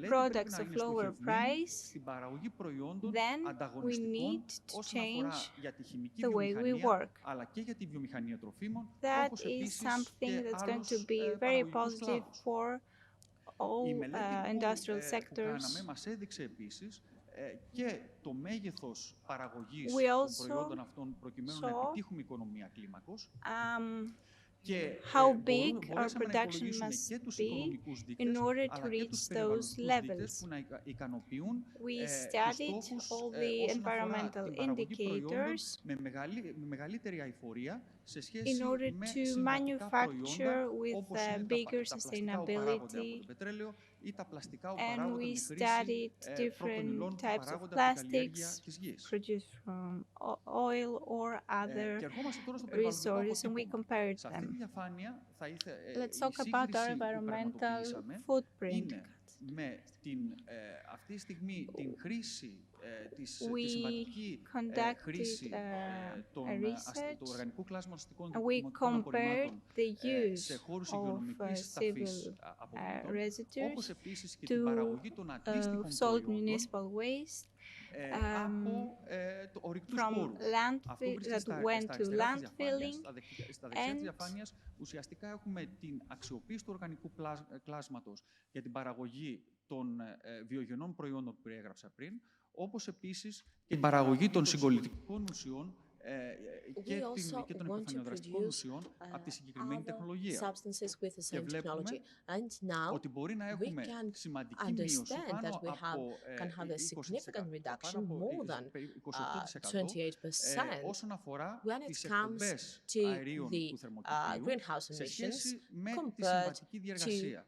products of lower price, then we need to change the way we work. That is something that's going to be very positive for all industrial sectors. We also saw how big our production must be in order to reach those levels. We studied all the environmental indicators in order to manufacture with bigger sustainability, and we studied different types of plastics produced from oil or other resources, and we compared them. Let's talk about our environmental footprint. We conducted research, and we compared the use of civil residues to solid municipal waste from landfill that went to landfilling, and
των βιογενών προϊόντων που περιέγραψα πριν, όπως επίσης και την παραγωγή των συγκολλητικών ουσιών και των επιφανειοδραστικών ουσιών από τη συγκεκριμένη τεχνολογία. Και βλέπουμε ότι μπορεί να έχουμε σημαντική μείωση πάνω από 28% όσον αφορά τις εκπομπές αερίων του θερμοκηπίου σε σχέση με τη συμβατική διεργασία.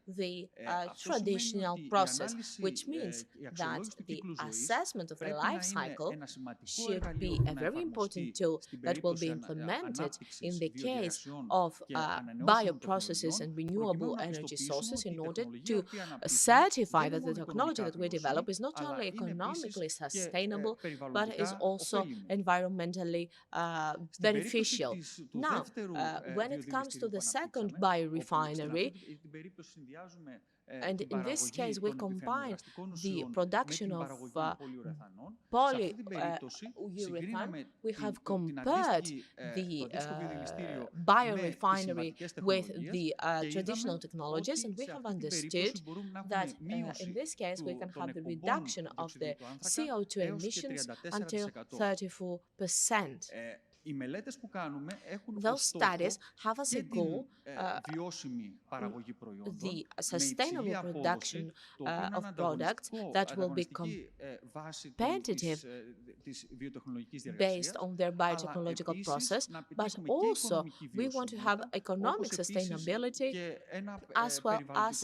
Traditional process, which means that the assessment of the life cycle should be a very important tool that will be implemented in the case of bioprocesses and renewable energy sources in order to certify that the technology that we develop is not only economically sustainable, but is also environmentally beneficial. Now, when it comes to the second biorefinery, and in this case, we combine the production of polyurethane. We have compared the biorefinery with the traditional technologies, and we have understood that in this case, we can have the reduction of the CO2 emissions until 34%.
Οι μελέτες που κάνουμε έχουν
Those studies have as a goal
βιώσιμη παραγωγή προϊόντων,
the sustainable production of products that will be competitive based on their biotechnological process, but also we want to have economic sustainability as well as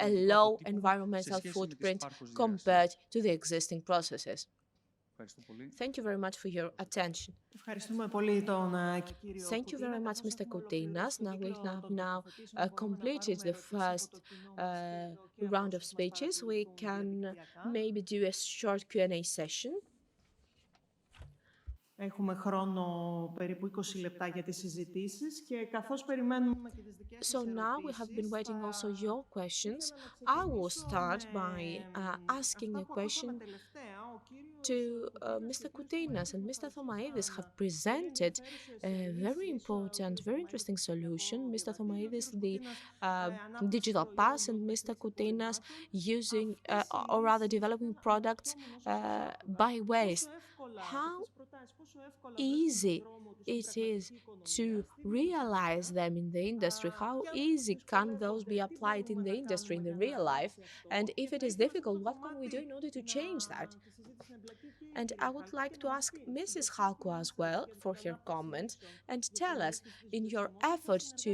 a low environmental footprint compared to the existing processes. Thank you very much for your attention. Thank you very much, Mr. Koutinas. Now we have completed the first round of speeches. We can maybe do a short Q&A session.
Έχουμε χρόνο περίπου 20 λεπτά για τις συζητήσεις και καθώς περιμένουμε και τις δικές σας ερωτήσεις...
So now we have been waiting also your questions. I will start by asking a question to Mr. Koutinas, and Mr. Thomaidis have presented a very important, very interesting solution. Mr. Thomaidis, the digital pass, and Mr. Koutinas using, or rather developing products by waste. How easy it is to realize them in the industry, how easy can those be applied in the industry, in the real life, and if it is difficult, what can we do in order to change that? And I would like to ask Mrs. Chalkou as well for her comment, and tell us, in your effort to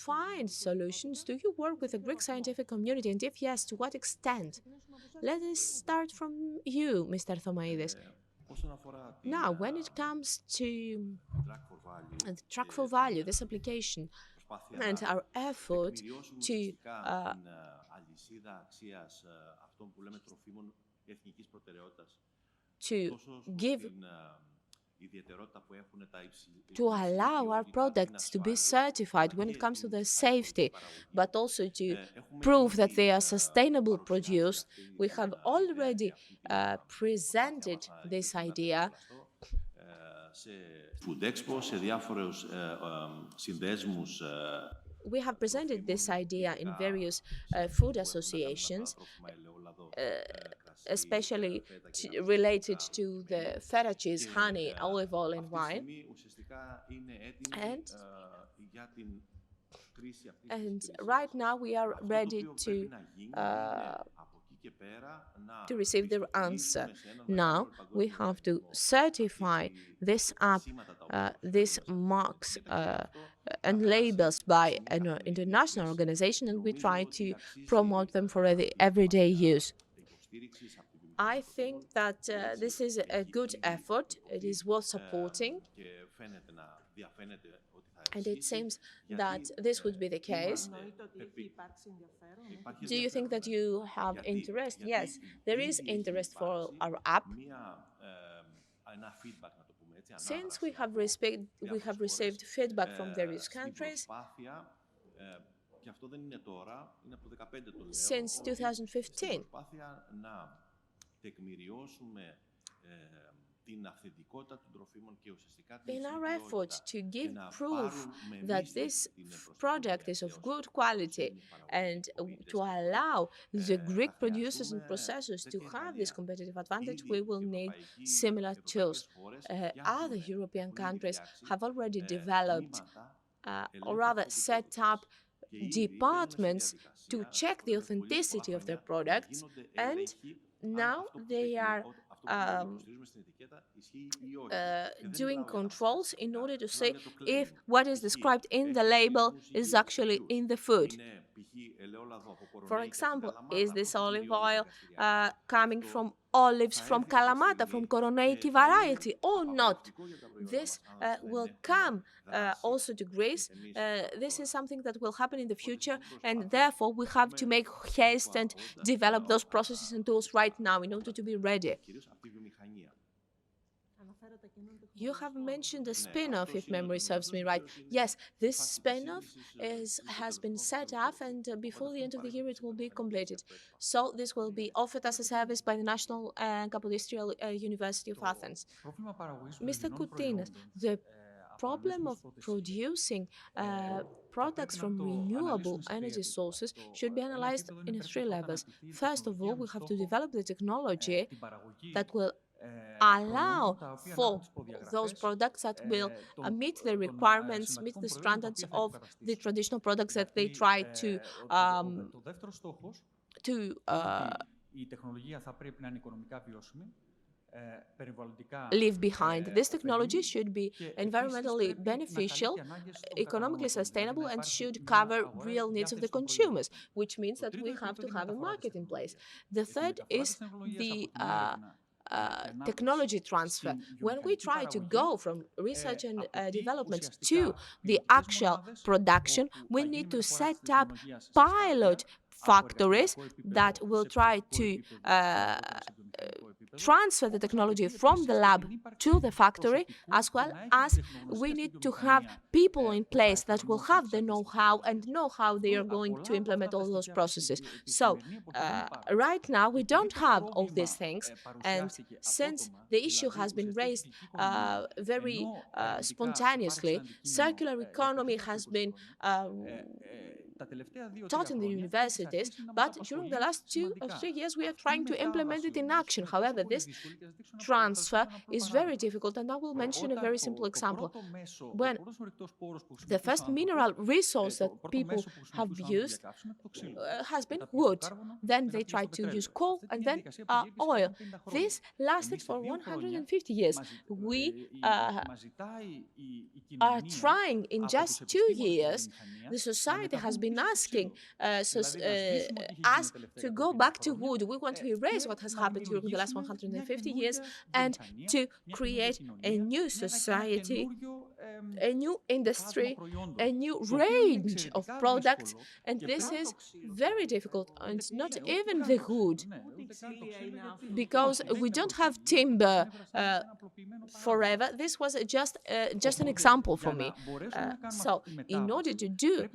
find solutions, do you work with the Greek scientific community, and if yes, to what extent? Let us start from you, Mr. Thomaidis. Now, when it comes to the track for value, this application, and our effort to give, to allow our products to be certified when it comes to their safety, but also to prove that they are sustainable produced, we have already presented this idea we have presented this idea in various food associations, especially related to the feta cheese, honey, olive oil, and wine. And right now we are ready to receive their answer. Now we have to certify this app, these marks and labels by an international organization, and we try to promote them for the everyday use. I think that this is a good effort. It is worth supporting. And it seems that this would be the case. Do you think that you have interest? Yes, there is interest for our app. Since we have received feedback from various countries, since 2015, In our effort to give proof that this product is of good quality and to allow the Greek producers and processors to have this competitive advantage, we will need similar tools. Other European countries have already developed or rather set up departments to check the authenticity of their products, and now they are doing controls in order to see if what is described in the label is actually in the food. For example, is this olive oil coming from olives from Kalamata, from Koroneiki variety, or not? This will come also to Greece. This is something that will happen in the future, and therefore we have to make haste and develop those processes and tools right now in order to be ready. You have mentioned a spin-off, if memory serves me right. Yes, this spin-off has been set up, and before the end of the year it will be completed. So this will be offered as a service by the National Kapodistrian University of Athens. Mr. Koutinas, the problem of producing products from renewable energy sources should be analyzed in 3 levels. First of all, we have to develop the technology that will allow for those products that will meet the requirements, meet the standards of the traditional products that they try to leave behind. This technology should be environmentally beneficial, economically sustainable, and should cover real needs of the consumers, which means that we have to have a market in place. The third is the technology transfer. When we try to go from research and development to the actual production, we need to set up pilot factories that will try to transfer the technology from the lab to the factory, as well as we need to have people in place that will have the know-how and know how they are going to implement all those processes. So right now we don't have all these things, and since the issue has been raised very spontaneously, circular economy has been taught in the universities, but during the last 2 or 3 years we are trying to implement it in action. However, this transfer is very difficult, and I will mention a very simple example. When the first mineral resource that people have used has been wood, then they tried to use coal and then oil. This lasted for 150 years. We are trying in just 2 years. The society has been asking us to go back to wood. We want to erase what has happened during the last 150 years and to create a new society, a new industry, a new range of products, and this is very difficult, and not even the wood, because we don't have timber forever. This was just an example for me. So in order to do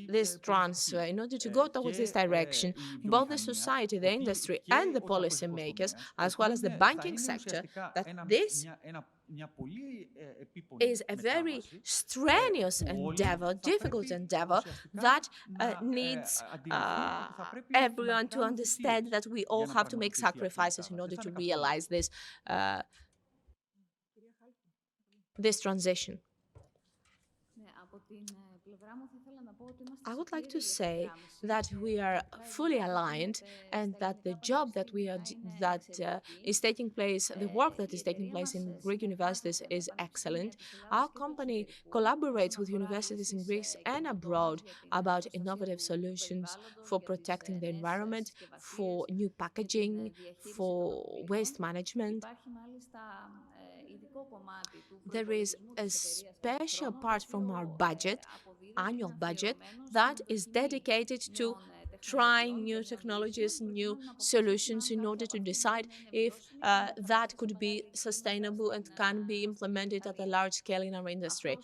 this transfer, in order to go towards this direction, both the society, the industry, and the policymakers, as well as the banking sector, that this is a very strenuous endeavor, difficult endeavor, that needs everyone to understand that we all have to make sacrifices in order to realize this transition. I would like to say that we are fully aligned, and that the job that is taking place, the work that is taking place in Greek universities is excellent. Our company collaborates with universities in Greece and abroad about innovative solutions for protecting the environment, for new packaging, for waste management. There is a special part from our budget, annual budget, that is dedicated to trying new technologies, new solutions, in order to decide if that could be sustainable and can be implemented at a large scale in our industry.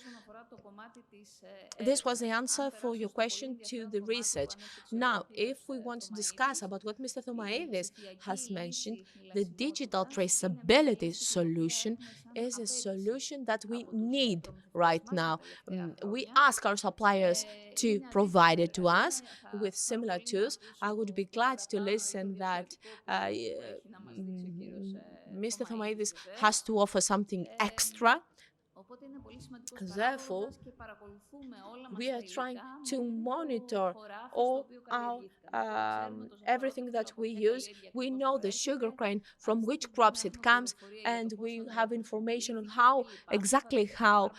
This was the answer for your question to the research. Now, if we want to discuss about what Mr. Thomaidis has mentioned, the digital traceability solution is a solution that we need right now. We ask our suppliers to provide it to us with similar tools. I would be glad to listen that Mr. Thomaidis has to offer something extra. Therefore, we are trying to monitor all our everything that we use. We know the sugarcane from which crops it comes, and we have information on how exactly how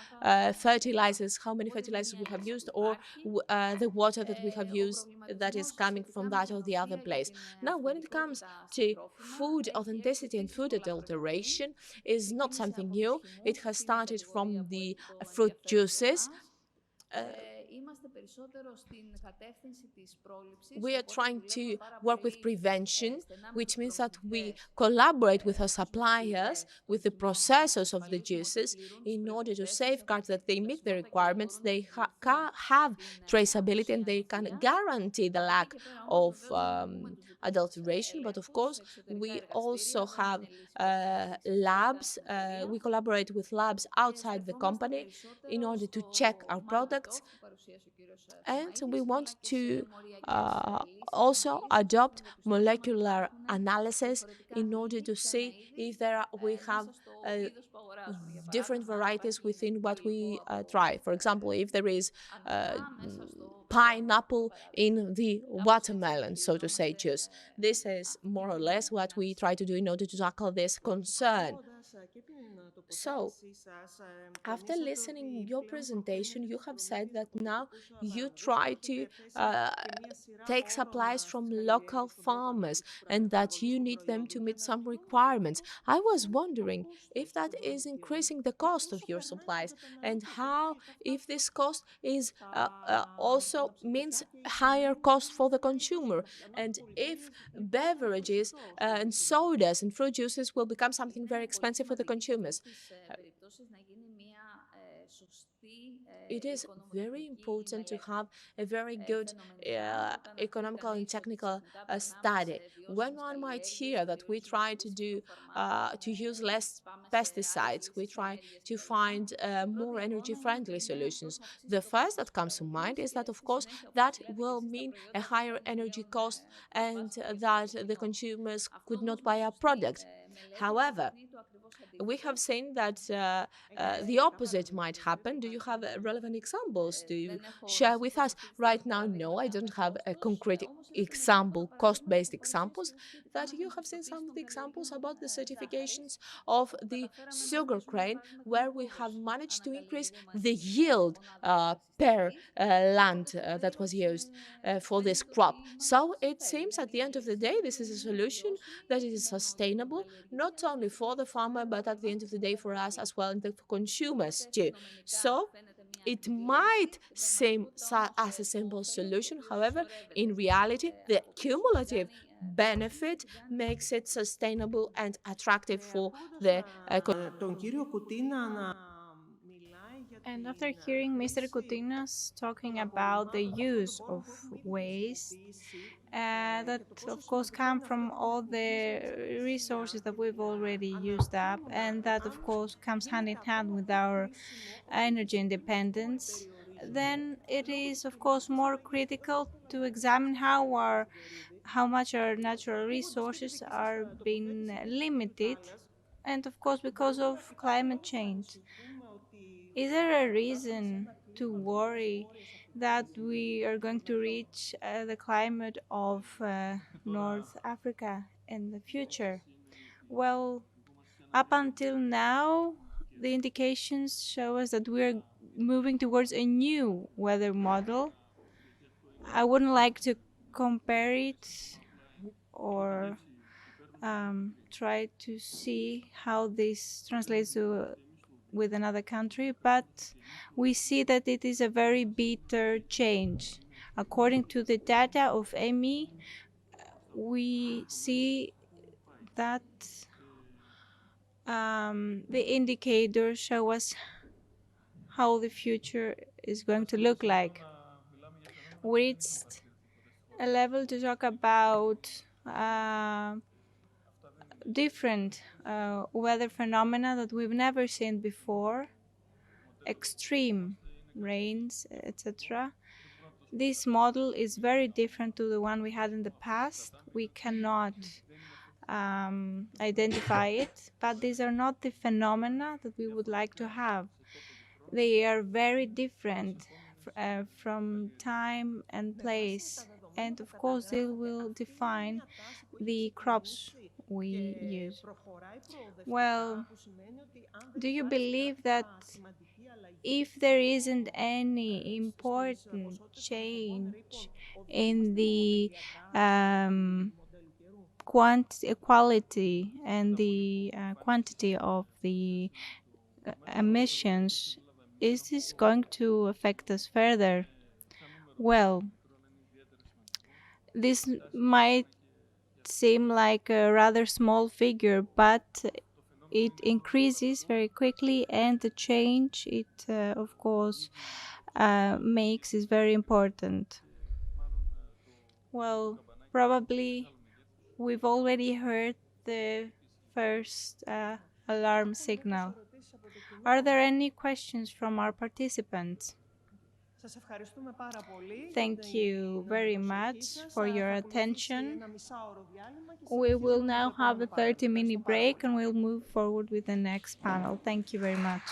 fertilizers, how many fertilizers we have used, or the water that we have used that is coming from that or the other place. Now, when it comes to food authenticity and food adulteration, is not something new. It has started from the fruit juices. We are trying to work with prevention, which means that we collaborate with our suppliers, with the processors of the juices, in order to safeguard that they meet the requirements, they have traceability, and they can guarantee the lack of adulteration. But of course, we also have labs. We collaborate with labs outside the company in order to check our products. And we want to also adopt molecular analysis in order to see if we have different varieties within what we try. For example, if there is pineapple in the watermelon, so to say, juice. This is more or less what we try to do in order to tackle this concern. So, after listening your presentation, you have said that now you try to take supplies from local farmers and that you need them to meet some requirements. I was wondering if that is increasing the cost of your supplies, and how, if this cost is also means higher cost for the consumer, and if beverages and sodas and fruit juices will become something very expensive for the consumers. It is very important to have a very good economical and technical study. When one might hear that we try to use less pesticides, we try to find more energy-friendly solutions. The first that comes to mind is that, of course, that will mean a higher energy cost, and that the consumers could not buy our product. However, we have seen that the opposite might happen. Do you have relevant examples to share with us? Right now, no, I don't have a concrete example, cost-based examples. That you have seen some of the examples about the certifications of the sugar cane, where we have managed to increase the yield per land that was used for this crop. So it seems at the end of the day, this is a solution that is sustainable, not only for the farmer, but at the end of the day for us as well, and for consumers too. So it might seem as a simple solution. However, in reality, the cumulative benefit makes it sustainable and attractive for the
And after hearing Mr. Koutinas talking about the use of waste, that of course come from all the resources that we've already used up, and that of course comes hand in hand with our energy independence, then it is of course more critical to examine how much our natural resources are being limited, and of course because of climate change. Is there a reason to worry that we are going to reach the climate of North Africa in the future? Well, up until now, the indications show us that we're moving towards a new weather model. I wouldn't like to compare it or try to see how this translates with another country, but we see that it is a very bitter change. According to the data of EMI, we see that the indicators show us how the future is going to look like. We reached a level to talk about different weather phenomena that we've never seen before, extreme rains, etc. This model is very different to the one we had in the past. We cannot identify it, but these are not the phenomena that we would like to have. They are very different from time and place, and of course they will define the crops we use. Well, do you believe that if there isn't any important change in the quality and the quantity of the emissions, is this going to affect us further? Well, this might seem like a rather small figure, but it increases very quickly, and the change it, of course, makes is very important. Well, probably we've already heard the first alarm signal. Are there any questions from our participants? Thank you very much for your attention. We will now have a 30-minute break and we'll move forward with the next panel. Thank you very much.